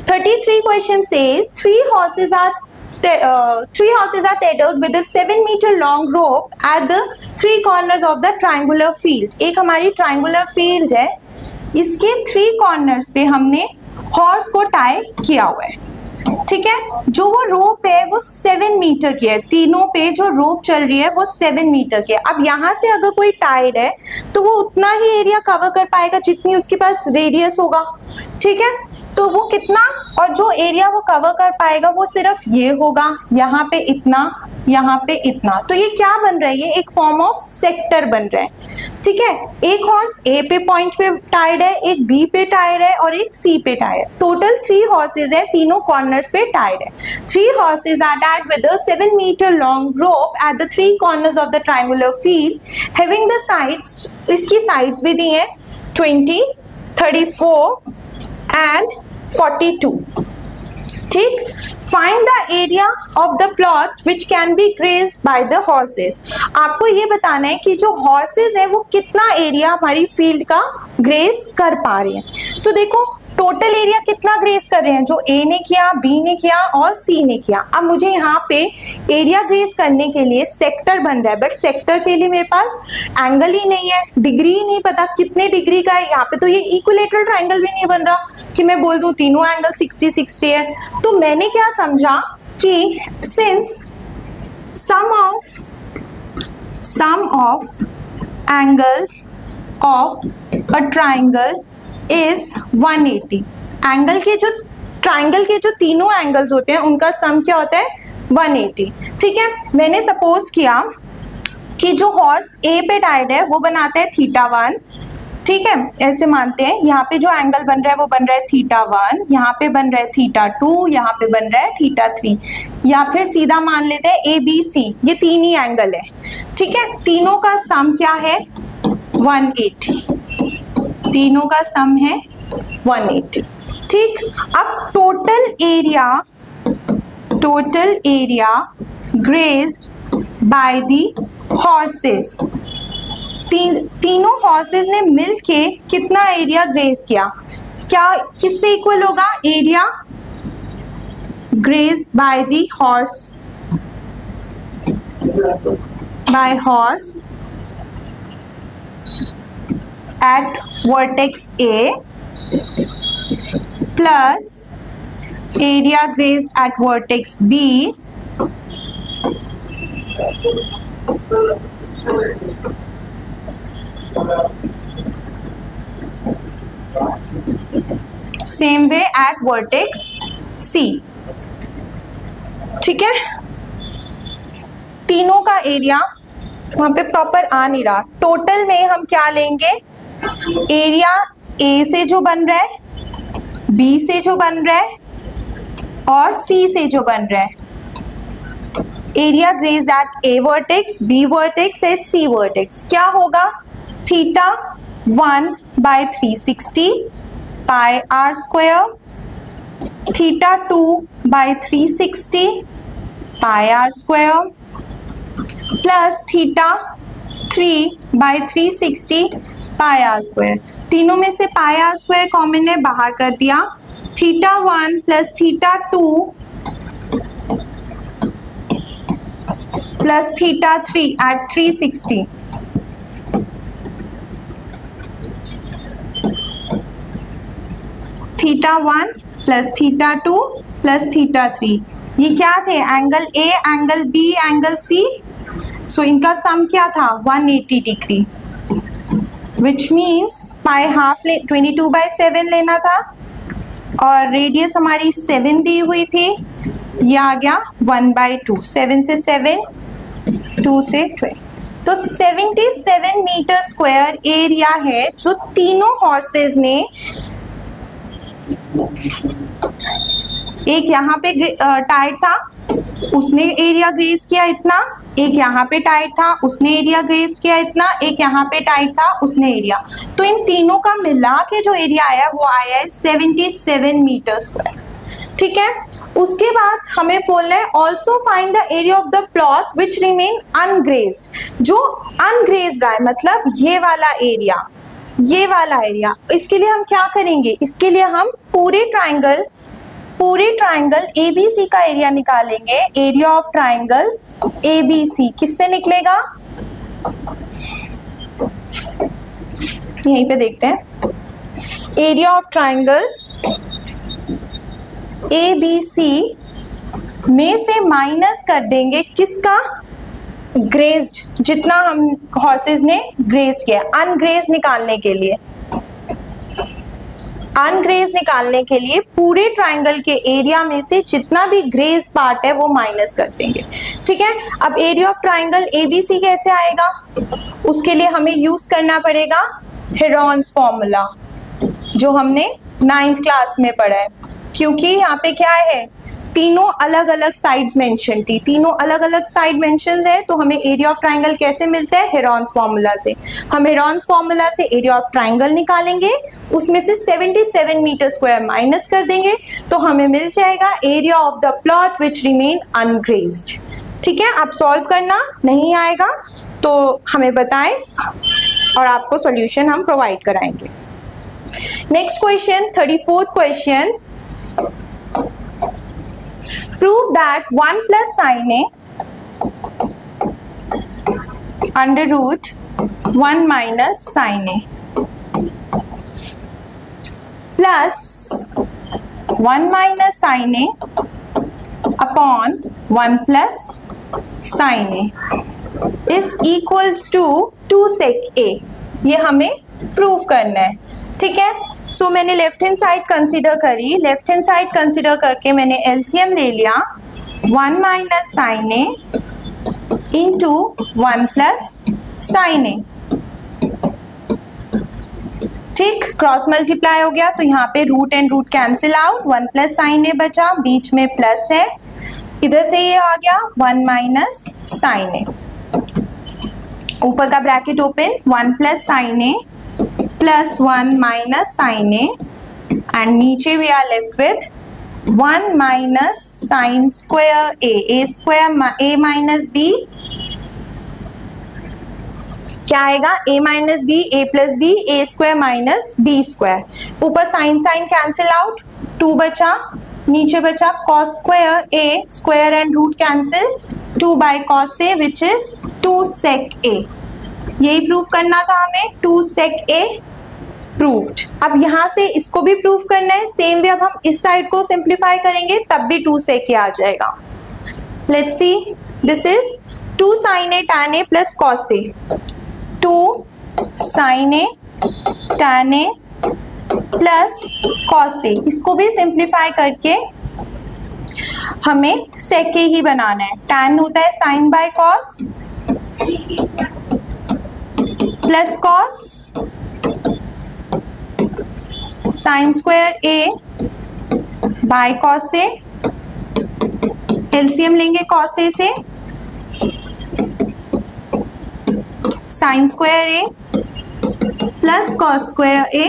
33 question says three horses are tethered with a 7-meter long rope at the three corners of the triangular field। एक हमारी ट्राइंगुलर फील्ड है, इसके 3 कॉर्नर्स पे हमने हॉर्स को टाई किया हुआ है। ठीक है, जो वो रोप है वो 7 मीटर की है, तीनों पे जो रोप चल रही है वो 7 मीटर की है। अब यहाँ से अगर कोई टाइड है तो वो उतना ही एरिया कवर कर पाएगा जितनी उसके पास रेडियस होगा। ठीक है, तो वो कितना, और जो एरिया वो कवर कर पाएगा वो सिर्फ ये होगा, यहाँ पे इतना, यहाँ पे इतना। तो ये क्या बन रहा है, ये एक फॉर्म ऑफ सेक्टर बन रहा है। ठीक है, एक हॉर्स A पे पॉइंट पे टाइड है, एक B पे टाइड है और एक C पे टाइड है। टोटल 3 हॉर्सेज है, तीनों कॉर्नर्स पे टाइड है। 3 horses are tied with a 7-meter long rope at the 3 corners of the triangular field, having the sides, इसकी साइड्स भी दी हैं 20, 34 and 42। ठीक, find the area of the plot which can B grazed by the horses. आपको ये बताना है कि जो हॉर्सेस है वो कितना एरिया हमारी फील्ड का ग्रेज कर पा रहे हैं। तो देखो टोटल एरिया कितना ग्रेज कर रहे हैं, जो ए ने किया, बी ने किया और सी ने किया। अब मुझे यहाँ पे एरिया ग्रेज करने के लिए सेक्टर बन रहा है, बट सेक्टर के लिए मेरे पास एंगल ही नहीं है, डिग्री ही नहीं पता कितने डिग्री का है। यहाँ पे तो ये इक्विलेटरल ट्रायंगल भी नहीं बन रहा कि मैं बोल दूं तीनों एंगल 60-60 है। तो मैंने क्या समझा कि since sum of angles of a triangle is 180, angle के जो ट्राइंगल के जो तीनों एंगल्स होते हैं उनका सम क्या होता है 180। ठीक है, मैंने सपोज किया कि जो हॉर्स ए पे टाइड है वो बनाता है θ1। ठीक है, ऐसे मानते हैं यहाँ पे जो एंगल बन रहा है वो बन रहा है θ1, यहाँ पे बन रहा है θ2, यहाँ पे बन रहा है θ3, या फिर सीधा मान लेते हैं ABC, ये तीन ही एंगल है। ठीक है, तीनों का सम क्या है 180, तीनों का सम है 180। ठीक, अब total area grazed by the horses, तीनों हॉर्सेस ने मिलके कितना एरिया ग्रेज किया, क्या किससे इक्वल होगा area graze by the horse at vertex A plus area grazed at vertex B same way at vertex C। ठीक है, तीनों का एरिया वहां पे प्रॉपर आ नहीं रहा। टोटल में हम क्या लेंगे, एरिया ए से जो बन रहा है, बी से जो बन रहा है और सी से जो बन रहा है। Area grazed at A vertex, B vertex at C vertex क्या होगा θ1 by 360 pi r square, θ2 by 360 pi r square plus θ3 by 360 pi r square. तीनों में से पाई आर स्क्वायर कॉमन है, बाहर कर दिया। θ1 plus θ2 plus θ3 at 360 θ1 plus θ2 plus θ3, ये क्या थे angle A, angle B, angle C. So इनका सम क्या था 180 degree, which means pi half 22/7 लेना था और रेडियस हमारी 7 दी हुई थी, ये आ गया 1/2, 7 से 7, 2 से 12। तो 77 मीटर स्क्वायर एरिया है जो तीनों हॉर्सेस ने, एक यहाँ पे टाइट था उसने एरिया ग्रेज किया इतना, एक यहाँ पे टाइट था उसने एरिया ग्रेज किया इतना, एक यहाँ पे टाइट था उसने एरिया, तो इन तीनों का मिला के जो एरिया आया वो आया है 77 मीटर स्क्वायर। ठीक है, उसके बाद हमें बोलना है also find the area of the plot which remain ungrazed. जो अनग्रेज्ड है मतलब ये वाला एरिया, ये वाला एरिया, इसके लिए हम क्या करेंगे, इसके लिए हम पूरे ट्राइंगल ABC का एरिया निकालेंगे। एरिया ऑफ ट्राइंगल ABC किससे निकलेगा, यहीं पे देखते हैं। एरिया ऑफ ट्राइंगल ABC में से माइनस कर देंगे किसका, ग्रेज्ड, जितना हम हॉर्सेस ने ग्रेज किया। अनग्रेज निकालने के लिए पूरे ट्राइंगल के एरिया में से जितना भी ग्रेज पार्ट है वो माइनस कर देंगे। ठीक है, अब एरिया ऑफ ट्राइंगल ABC कैसे आएगा, उसके लिए हमें यूज करना पड़ेगा हेरॉन्स फॉर्मूला जो हमने 9th क्लास में पढ़ा है। क्योंकि यहाँ पे क्या है तीनों अलग अलग साइड्स मेंशन थी, तीनों अलग अलग साइड मेंशंस है, तो हमें एरिया ऑफ ट्राइंगल कैसे मिलता है? हेरॉन्स फॉर्मूला से। हम हेरॉन्स फॉर्मूला से एरिया ऑफ ट्राइंगल निकालेंगे, उसमें से 77 मीटर स्क्वायर माइनस कर देंगे, तो हमें मिल जाएगा area of the plot which remain ungrazed. ठीक है, आप सॉल्व करना, नहीं आएगा तो हमें बताएं और आपको सॉल्यूशन हम प्रोवाइड कराएंगे। Next question, 34th question, prove that 1 plus sin A under root 1 minus sin A plus 1 minus sin A upon 1 plus sin A is equals to 2 sec A। ये हमें प्रूव करना है। ठीक है, सो मैंने लेफ्ट हैंड साइड कंसीडर करी, लेफ्ट हैंड साइड कंसीडर करके मैंने एलसीएम ले लिया 1 minus sine A into 1 plus sine A. ठीक, क्रॉस मल्टीप्लाई हो गया तो यहाँ पे root and root cancel out, 1 plus sine A बचा, बीच में प्लस है, इधर से ये आ गया 1 माइनस साइन ए, ऊपर का bracket open, 1 plus sine A plus 1 minus sine A and नीचे we are left with 1 minus sine square A square A minus B, क्या आएगा? A minus B, A plus B, A square minus B square, ऊपर साइन साइन कैंसिल आउट, 2 बचा, नीचे बचा cos square A square and root cancel, 2 by cos A which is 2 sec A. यही प्रूव करना था हमें, 2 सेक ए प्रूव्ड। अब यहाँ से इसको भी प्रूव करना है, सेम वे अब हम इस साइड को सिंप्लीफाई करेंगे तब भी 2 सेक ए आ जाएगा। Let's see, this is 2 sine A tan A plus cos A, 2 sine A tan A plus cos A, इसको भी सिंप्लीफाई करके हमें सेक ए ही बनाना है। टैन होता है sine by cos plus cos sine square A by cos A, LCM लेंगे कॉस ए से, sine square A plus cos square A,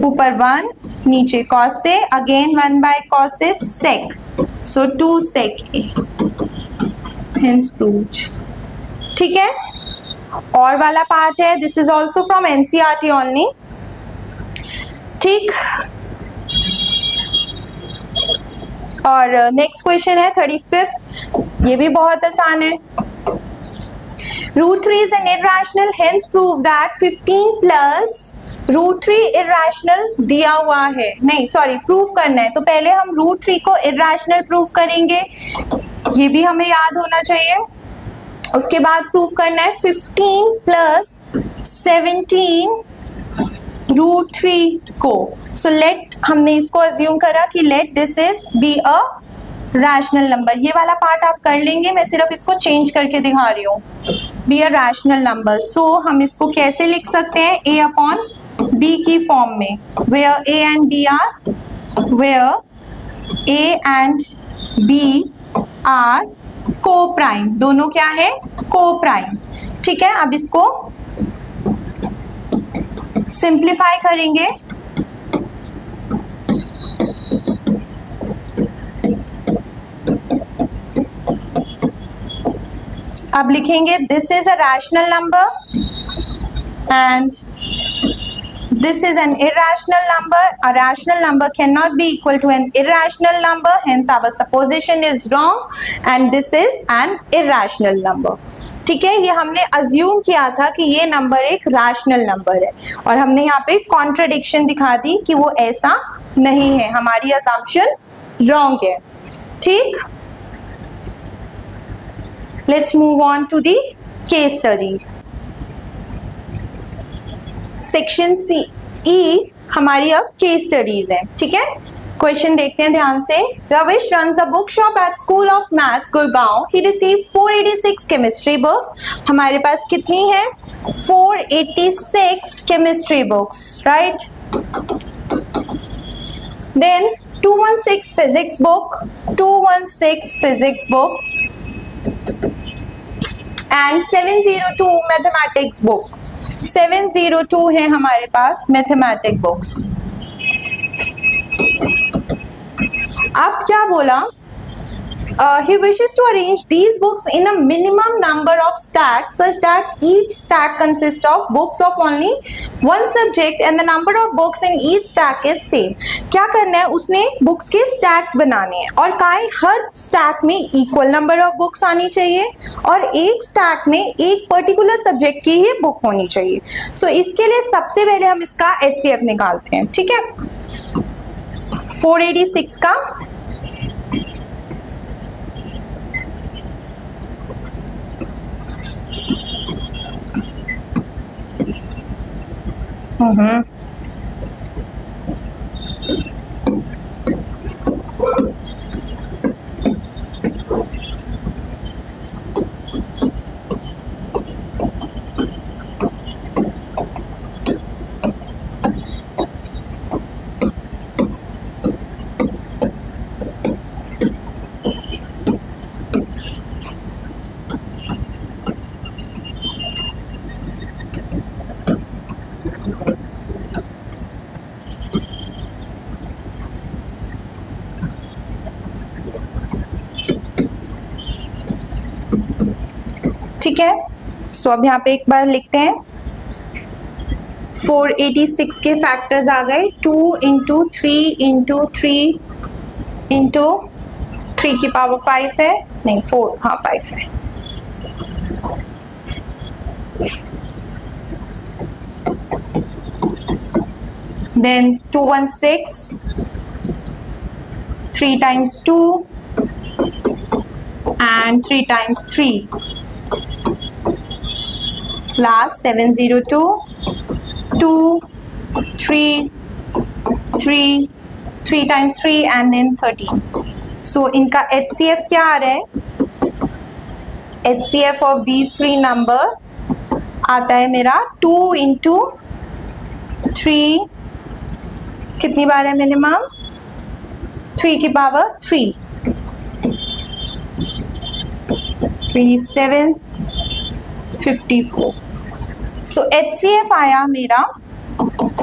ऊपर 1 नीचे cos A, again 1 by cos A sec, so 2 sec A, hence proved. ठीक है, और वाला पार्ट है, this is also from NCERT only. ठीक, और नेक्स्ट क्वेश्चन है 35th, ये भी बहुत आसान है। √3 is an irrational, hence prove that 15 plus √3 irrational दिया हुआ है, नहीं सॉरी प्रूव करना है, तो पहले हम √3 को irrational प्रूव करेंगे, ये भी हमें याद होना चाहिए। उसके बाद प्रूफ करना है 15 प्लस 17 √3 को। सो लेट, हमने इसको अज्यूम करा कि let this is B a rational number, ये वाला पार्ट आप कर लेंगे, मैं सिर्फ इसको चेंज करके दिखा रही हूँ, be a rational number. So हम इसको कैसे लिख सकते हैं? ए अपॉन बी की फॉर्म में, where A and B are, where A and B are coprime, दोनों क्या है? को प्राइम। ठीक है, अब इसको सिंप्लीफाई करेंगे, अब लिखेंगे this is a rational number and this is an irrational number. A rational number cannot be equal to an irrational number, hence our supposition is wrong and this is an irrational number. ठीक है, ये हमने अज्यूम किया था कि ये नंबर एक रैशनल नंबर है और हमने यहाँ पे कॉन्ट्रडिक्शन दिखा दी कि वो ऐसा नहीं है, हमारी असम्पशन रॉन्ग है। ठीक, let's move on to the case study. Section C E हमारी अब केस स्टडीज है। ठीक है, क्वेश्चन देखते हैं ध्यान से। Ravish runs a book shop at school of maths Gurgaon. He receive 486 chemistry book. हमारे पास कितनी है? 486 chemistry books, right. Then 216 physics book, 216 physics books, and 702 mathematics book. 702 है हमारे पास मैथमेटिक बुक्स. अब क्या बोला? He wishes to arrange these books in a minimum number of stacks such that each stack consists of books of only one subject and the number of books in each stack is same. क्या करना है? उसने बुक्स के स्टैक्स बनाने हैं और कहा है हर स्टैक में इक्वल नंबर ऑफ बुक्स आनी चाहिए और एक स्टैक में एक पर्टिकुलर सब्जेक्ट की ही बुक होनी चाहिए. सो इसके लिए सबसे पहले हम इसका HCF निकालते हैं. ठीक है, 486 का ठीक है. सो अब यहाँ पे एक बार लिखते हैं. 486 के फैक्टर्स आ गए. 2 इंटू 3 इंटू 3 इंटू 3 की पावर 5 है, नहीं 4, हाँ 5 है. Then 216 3 times 2 and 3 times 3 plus 702 2 3 3 3 times 3 and then 13. So इनका HCF क्या आ रहा है? HCF of these three number आता है मेरा 2 into 3. कितनी बार है मिनिमम? 3 की पावर 3. 27 54. सो HCF आया मेरा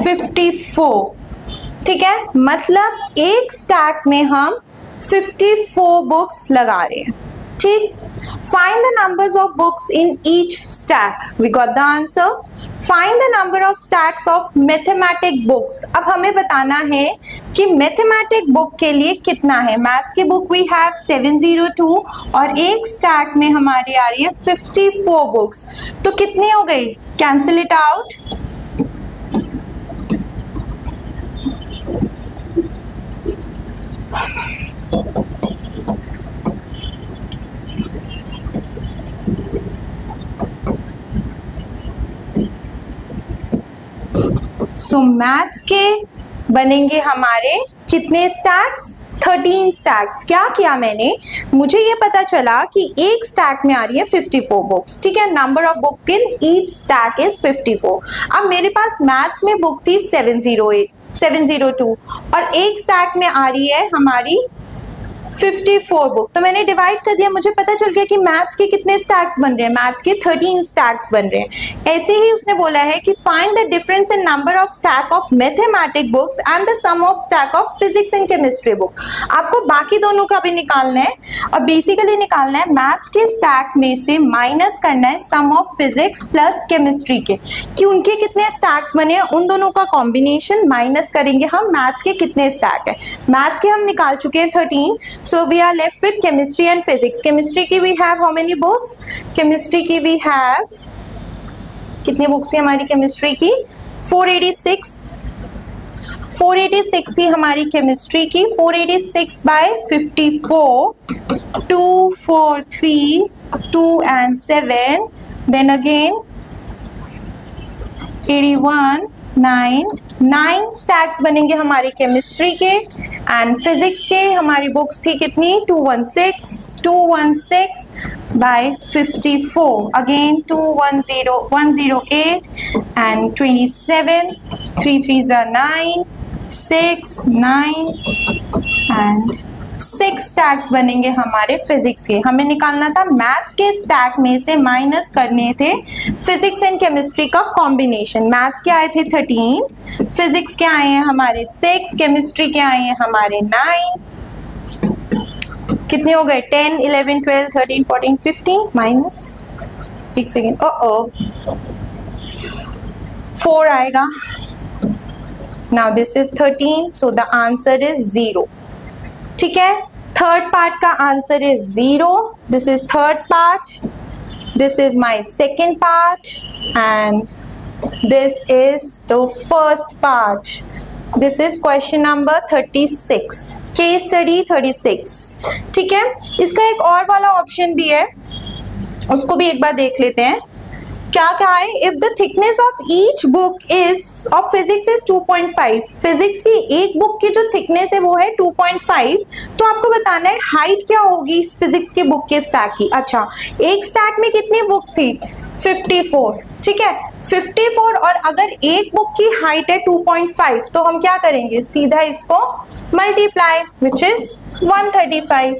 54. ठीक है, मतलब एक स्टैक में हम 54 बुक्स लगा रहे हैं. ठीक, find the numbers of books in each stack. We got the answer. Find the number of stacks of mathematic books. अब हमें बताना है कि mathematic book के लिए कितना है. मैथ्स की बुक we have 702 और एक स्टैक में हमारी आ रही है 54 बुक्स. तो कितनी हो गई? Cancel it out. So maths के बनेंगे हमारे कितने स्टैक्स? 13 स्टैक्स. क्या किया मैंने? मुझे ये पता चला कि एक स्टैक में आ रही है 54 बुक्स. ठीक है, number of book in each stack is 54. अब मेरे पास मैथ्स में बुक थी 702 और एक स्टैक में आ रही है हमारी 54 बुक. तो मैंने डिवाइड कर दिया. मुझे पता चल गया कि मैथ्स के कितने स्टैक्स बन रहे हैं. मैथ्स के 13 स्टैक्स बन रहे हैं. ऐसे ही उसने बोला है कि find the difference in number of stack of mathematic books and the sum of stack of physics and chemistry book. आपको बाकी दोनों का भी निकालना है और बेसिकली निकालना है मैथ्स के स्टैक में से माइनस करना है सम ऑफ फिजिक्स प्लस केमिस्ट्री के, कि उनके कितने स्टैक्स बने हैं. उन दोनों का कॉम्बिनेशन माइनस करेंगे हम मैथ्स के कितने स्टैक है. मैथ्स के हम निकाल चुके हैं 13. So we are left with chemistry and physics. Chemistry की we have how many books? Chemistry की we have कितनी बुक्स थी हमारी केमिस्ट्री की? 486. 486 थी हमारी केमिस्ट्री की. 486 bye 54. 2 4 3 2 and 7. Then again 81 9 stacks बनेंगे हमारी केमिस्ट्री के. एंड फिजिक्स के हमारी बुक्स थी कितनी? 216 by 54. Again 210 108 and 27. 3 3 9 6, 9 and 6 stacks बनेंगे हमारे फिजिक्स के। हमें निकालना था मैथ्स के स्टैक में से माइनस करने थे फिजिक्स एंड केमिस्ट्री का कॉम्बिनेशन। मैथ्स के आए थे 13, फिजिक्स के आए हैं हमारे 6, केमिस्ट्री के आए हैं हमारे 9। कितने हो गए? 10, 11, 12, 13, 14, 15 माइनस, एक सेकेंड, 4 आएगा। Now this is 13, so the answer is 0। ठीक है, थर्ड पार्ट का answer is 0। This is third part, this is my second part and this is the first part. This is question number 36, case study 36। ठीक है, इसका एक और वाला ऑप्शन भी है, उसको भी एक बार देख लेते हैं। क्या क्या है? If the thickness of each book is of physics is 2.5, physics की एक बुक की जो थिकनेस है वो है 2.5, तो आपको बताना है हाइट क्या होगी इस फिजिक्स की बुक के स्टैक की। अच्छा, एक स्टैक में कितनी बुक्स थी? 54। ठीक है, 54, और अगर एक बुक की हाइट है 2.5 तो हम क्या करेंगे? सीधा इसको मल्टीप्लाई, विच इज 135।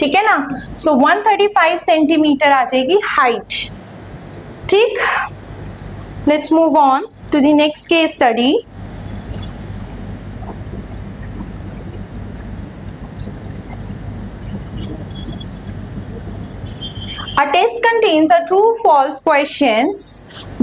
ठीक है ना, सो 135 सेंटीमीटर आ जाएगी हाइट। ठीक, let's move on to the next case study. A test contains a true-false questions.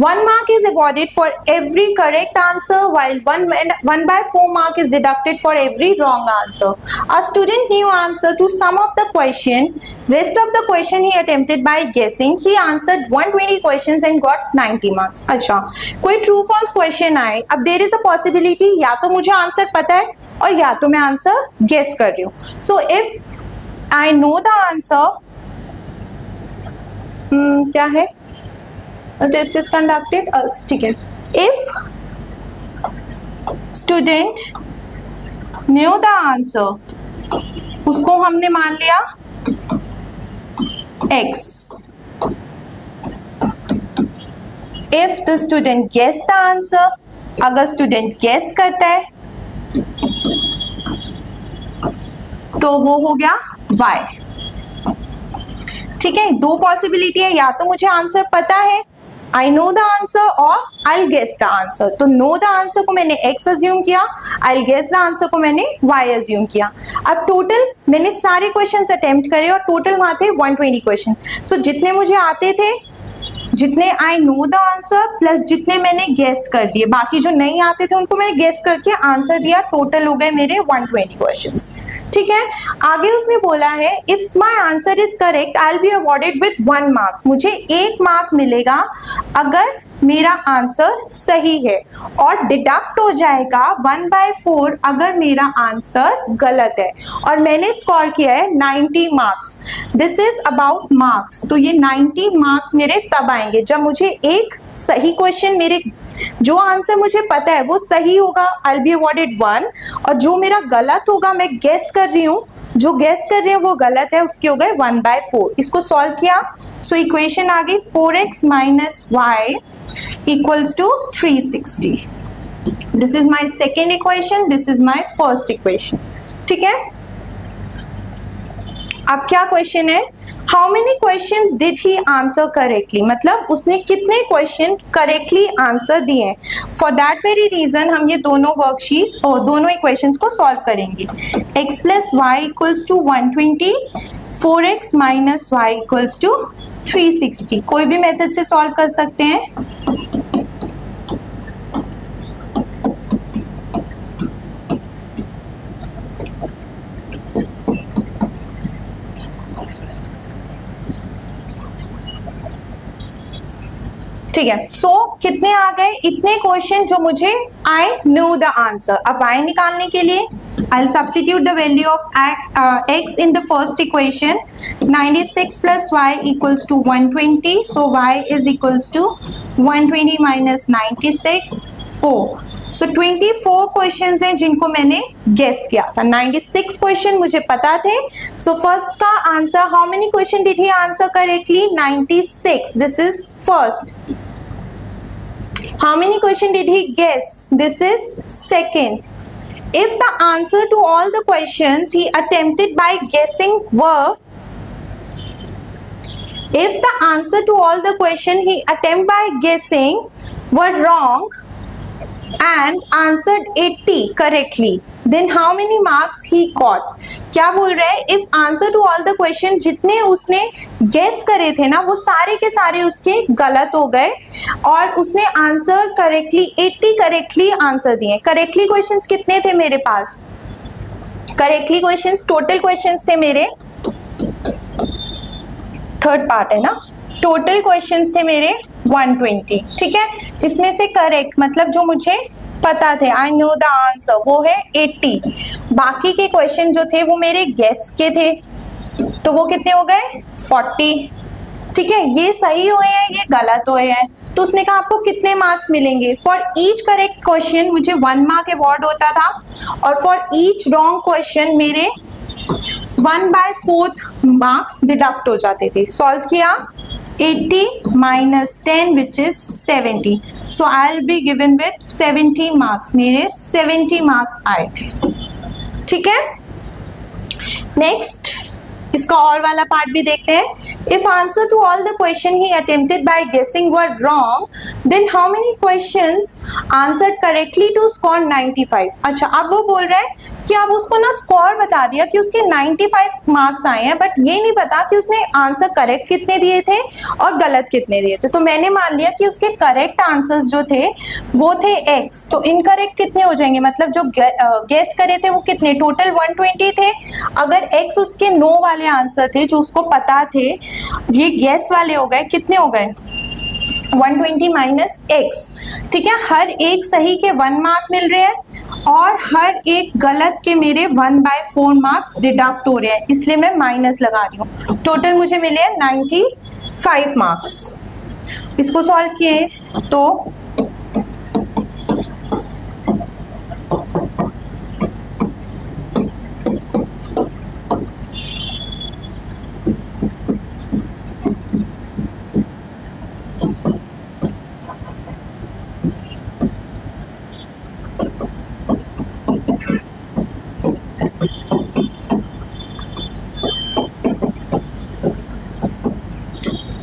1 mark is awarded for every correct answer, while 1/4 mark is deducted for every wrong answer. A student knew answer to some of the question. Rest of the question he attempted by guessing. He answered 120 questions and got 90 marks. अच्छा, कोई true-false question आए, अब there is a possibility या तो मुझे आंसर पता है और या तो मैं आंसर guess कर रही हूँ। So if I know the answer, क्या है? टेस्ट इज कंडक्टेड, ठीक है। If student knew the answer, उसको हमने मान लिया x। If the student guess the answer, अगर स्टूडेंट गेस करता है तो वो हो गया y। ठीक है, दो पॉसिबिलिटी है, या तो मुझे आंसर पता है, आई नो द आंसर, और आई गेस द आंसर। तो नो द आंसर को मैंने x अज्यूम किया, आई गेस द आंसर को मैंने y अज्यूम किया। अब टोटल मैंने सारे क्वेश्चंस अटेम्प्ट करे और टोटल वहां थे 120 क्वेश्चन। सो जितने मुझे आते थे, जितने I know the answer plus जितने मैंने गेस कर दिए, बाकी जो नहीं आते थे उनको मैंने गेस करके आंसर दिया, टोटल हो गए मेरे 120 क्वेश्चंस। ठीक है, आगे उसने बोला है if my answer is correct I will be awarded with 1 mark. मुझे 1 मार्क मिलेगा अगर मेरा आंसर सही है, और डिडक्ट हो जाएगा 1/4 अगर मेरा आंसर गलत है। और मैंने स्कोर किया है 90 marks. This is about marks, तो ये 90 मार्क्स मेरे तब आएंगे जब मुझे एक सही क्वेश्चन, मेरे जो आंसर मुझे पता है वो सही होगा, आई विल बी अवॉर्डेड 1, और जो मेरा गलत होगा, मैं गेस कर रही हूँ, जो गेस कर रही हूँ वो गलत है, उसके हो गए 1/4। इसको सॉल्व किया, सो इक्वेशन आ गई 4x - y equals to 360. This is my second equation, this is my first equation. ठीक है, अब क्या क्वेश्चन है? How many questions did he answer correctly? मतलब उसने कितने क्वेश्चन करेक्टली आंसर दिए। फॉर दैट वेरी रीजन हम ये दोनों वर्कशीट और दोनों इक्वेशंस को सॉल्व करेंगे। x + y = 120, 4x - y = 360। कोई भी मेथड से सॉल्व कर सकते हैं। ठीक है, सो कितने आ गए? इतने क्वेश्चन जो मुझे आई नो द आंसर। अब y निकालने के लिए I'll substitute the value of x in the first equation. 96 plus y equals to 120. So y is equals to 120 minus 96, 4. So 24 questions हैं जिनको मैंने गेस किया था। 96 क्वेश्चन मुझे पता थे। So first का answer, how many question did he answer correctly? 96. This is first. How many question did he guess? This is second. If the answer to all the questions he attempted by guessing were, if the answer to all the question he attempted by guessing were wrong and answered 80 correctly, then how many marks he got? क्या बोल रहा है? If answer to all the question जितने उसने guess करे थे ना, वो सारे के सारे उसके गलत हो गए और उसने आंसर करेक्टली 80 करेक्टली आंसर दिए. करेक्टली क्वेश्चंस कितने थे मेरे पास? करेक्टली क्वेश्चंस टोटल क्वेश्चंस थे मेरे, थर्ड पार्ट है ना, टोटल क्वेश्चंस थे मेरे 120. ठीक है, इसमें से करेक्ट मतलब जो मुझे पता थे, आई नो द आंसर, वो है 80. बाकी के क्वेश्चन जो थे वो मेरे गेस के थे, तो वो कितने हो गए? 40. ठीक है, ये सही हुए हैं, ये गलत हुए हैं. तो उसने कहा आपको कितने मार्क्स मिलेंगे? फॉर ईच करेक्ट क्वेश्चन मुझे 1 मार्क अवॉर्ड होता था और फॉर ईच रॉन्ग क्वेश्चन मेरे 1/4 मार्क्स डिडक्ट हो जाते थे. सॉल्व किया, 80 minus 10 which is 70. So I'll be given with 70 marks. मेरे 70 marks आए थे. ठीक है, नेक्स्ट इसका और वाला पार्ट भी देखते हैं. If answer to all the question he attempted by guessing were wrong, then how many questions answered correctly to score 95? अच्छा, अब वो बोल रहा है कि अब उसको ना स्कोर बता दिया कि उसके 95 मार्क्स आए हैं, बट ये नहीं पता कि उसने आंसर करेक्ट कितने दिए थे और गलत कितने दिए थे. तो मैंने मान लिया कि उसके करेक्ट आंसर्स जो थे वो थे x. तो इनकरेक्ट कितने हो जाएंगे? मतलब जो गेस करे थे वो कितने? टोटल 120 थे. अगर x उसके नो वाले आंसर थे जो उसको पता थे, ये गेस वाले हो गए, कितने हो गए? 120 माइनस x. ठीक है, हर एक सही के 1 मार्क मिल रहे हैं और हर एक गलत के मेरे 1/4 मार्क्स डिडक्ट हो रहे हैं, इसलिए मैं माइनस लगा रही हूँ. टोटल मुझे मिले हैं 95 मार्क्स. इसको सॉल्व किए तो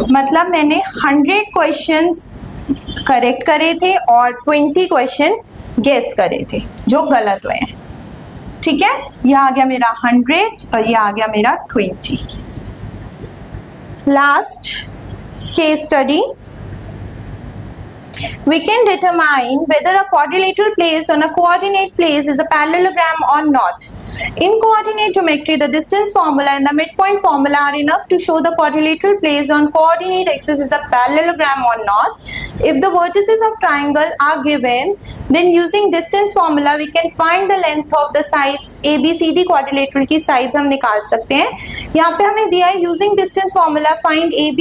मतलब मैंने 100 क्वेश्चंस करेक्ट करे थे और 20 क्वेश्चन गेस करे थे जो गलत हुए हैं. ठीक है, ये आ गया मेरा 100 और ये आ गया मेरा 20. Last case study. We can determine whether a quadrilateral place on a coordinate place is a parallelogram or not. In coordinate geometry, the distance formula and the midpoint formula are enough to show the quadrilateral place on coordinate axis is a parallelogram or not. If the vertices of triangle are given, then using distance formula we can find the length of the sides ABCD quadrilateral की sides हम निकाल सकते हैं. यहाँ पे हमें दिया है using distance formula find AB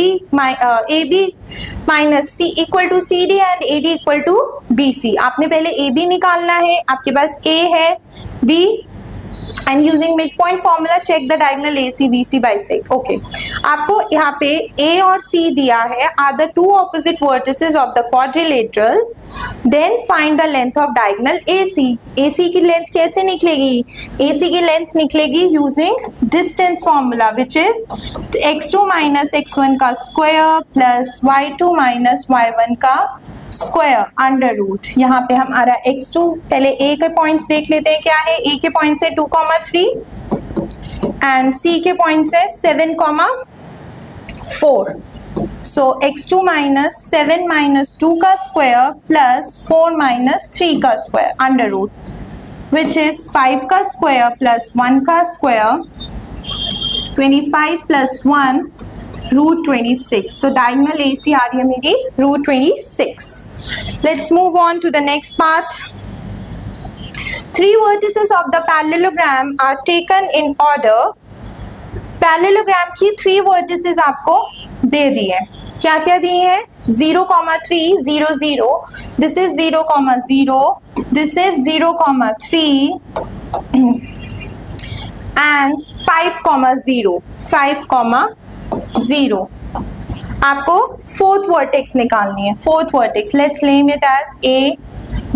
minus C equal to CD and AD equal to BC. आपने पहले AB निकालना है, आपके पास A है, B and using midpoint formula check the diagonal AC BC bisect. Okay, आपको यहाँ पे A और C दिया है, are the two opposite vertices of the quadrilateral. Then find the length of diagonal AC. AC की लेंथ कैसे निकलेगी? AC की लेंथ निकलेगी using distance formula which is x2 minus x1 का square plus y2 minus y1 का स्क्वायर अंडर रूट. यहाँ पे हमारा x2, पहले a के पॉइंट्स देख लेते हैं क्या है. a के पॉइंट से 2,3 एंड c के पॉइंट से 7,4. सो x2 माइनस 7 माइनस 2 का स्क्वायर प्लस 4 माइनस 3 का square under root which is 5 का स्क्वायर प्लस 1 का square 25 plus 1 root 26. So diagonal AC आ रही है मेरी root 26. Let's move on to the next part. 3 vertices of the parallelogram are taken in order. Parallelogram की 3 vertices आपको दे दी है. क्या क्या दी है? 0,3 0 0. This is 0,0. This is 0,3 and 5,0. 5,0. आपको फोर्थ वर्टेक्स निकालनी है, fourth vertex. Let's name it as A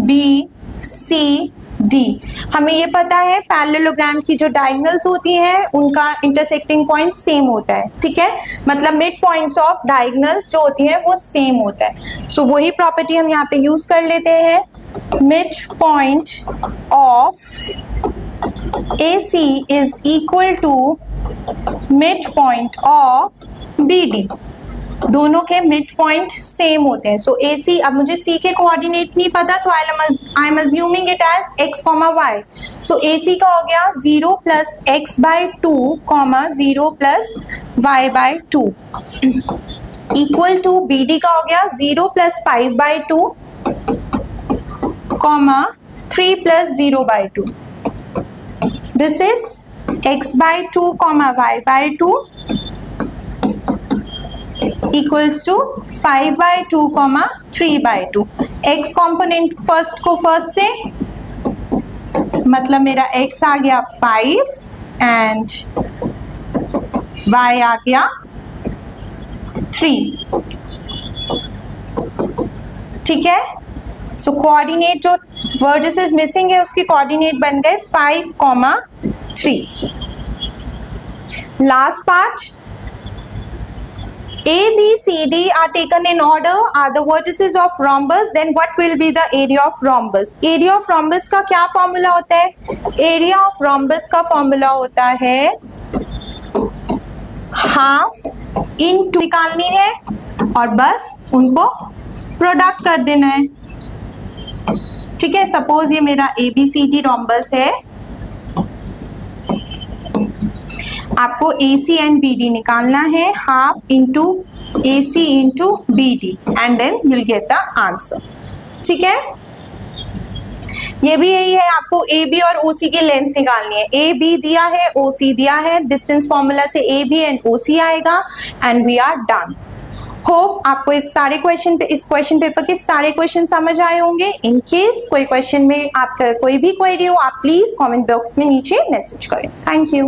B C D. हमें ये पता है पैरेललोग्राम की जो डायगोनल्स होती हैं उनका इंटरसेक्टिंग पॉइंट सेम होता है, ठीक है, मतलब मिड पॉइंट्स ऑफ डायगोनल्स जो होती हैं वो सेम होता है। सो वही प्रॉपर्टी हम यहाँ पे यूज कर लेते हैं, mid point of AC is equal to midpoint of BD। दोनों के मिड पॉइंट सेम होते हैं। सो AC, अब मुझे C के कोऑर्डिनेट नहीं पता तो I am assuming it as x, y। So AC का हो गया 0 plus x by 2, 0 plus y by 2 equal to BD का हो गया 0 plus 5 by 2, 3 plus 0 by 2। This is x by 2, y by 2 equals to 5 by 2, 3 by 2। x component first को फर्स्ट से, मतलब मेरा x आ गया 5 एंड y आ गया 3, ठीक है। सो कोऑर्डिनेट जो वर्टिसेस मिसिंग है उसके कोऑर्डिनेट बन गए 5, 3। Last part, A, B, C, D are taken in order, are the vertices of rhombus, then what will be the area of rhombus? Area of rhombus का क्या फॉर्मूला होता है? Area of rhombus का फॉर्मूला होता है हाफ इनटू, निकालनी है और बस उनको प्रोडक्ट कर देना है, ठीक है। सपोज ये मेरा ABCD रोम्बस है, आपको AC एंड BD निकालना है, half into AC into BD and then you will get the answer, ठीक है। ये भी यही है, आपको AB और OC की लेंथ निकालनी है। AB दिया है, OC दिया है, डिस्टेंस फॉर्मूला से AB एंड OC आएगा and we are done. Hope आपको इस क्वेश्चन पेपर के सारे क्वेश्चन समझ आए होंगे। इन केस कोई क्वेश्चन में आपका कोई भी क्वेरी हो, आप प्लीज कमेंट बॉक्स में नीचे मैसेज करें। Thank you.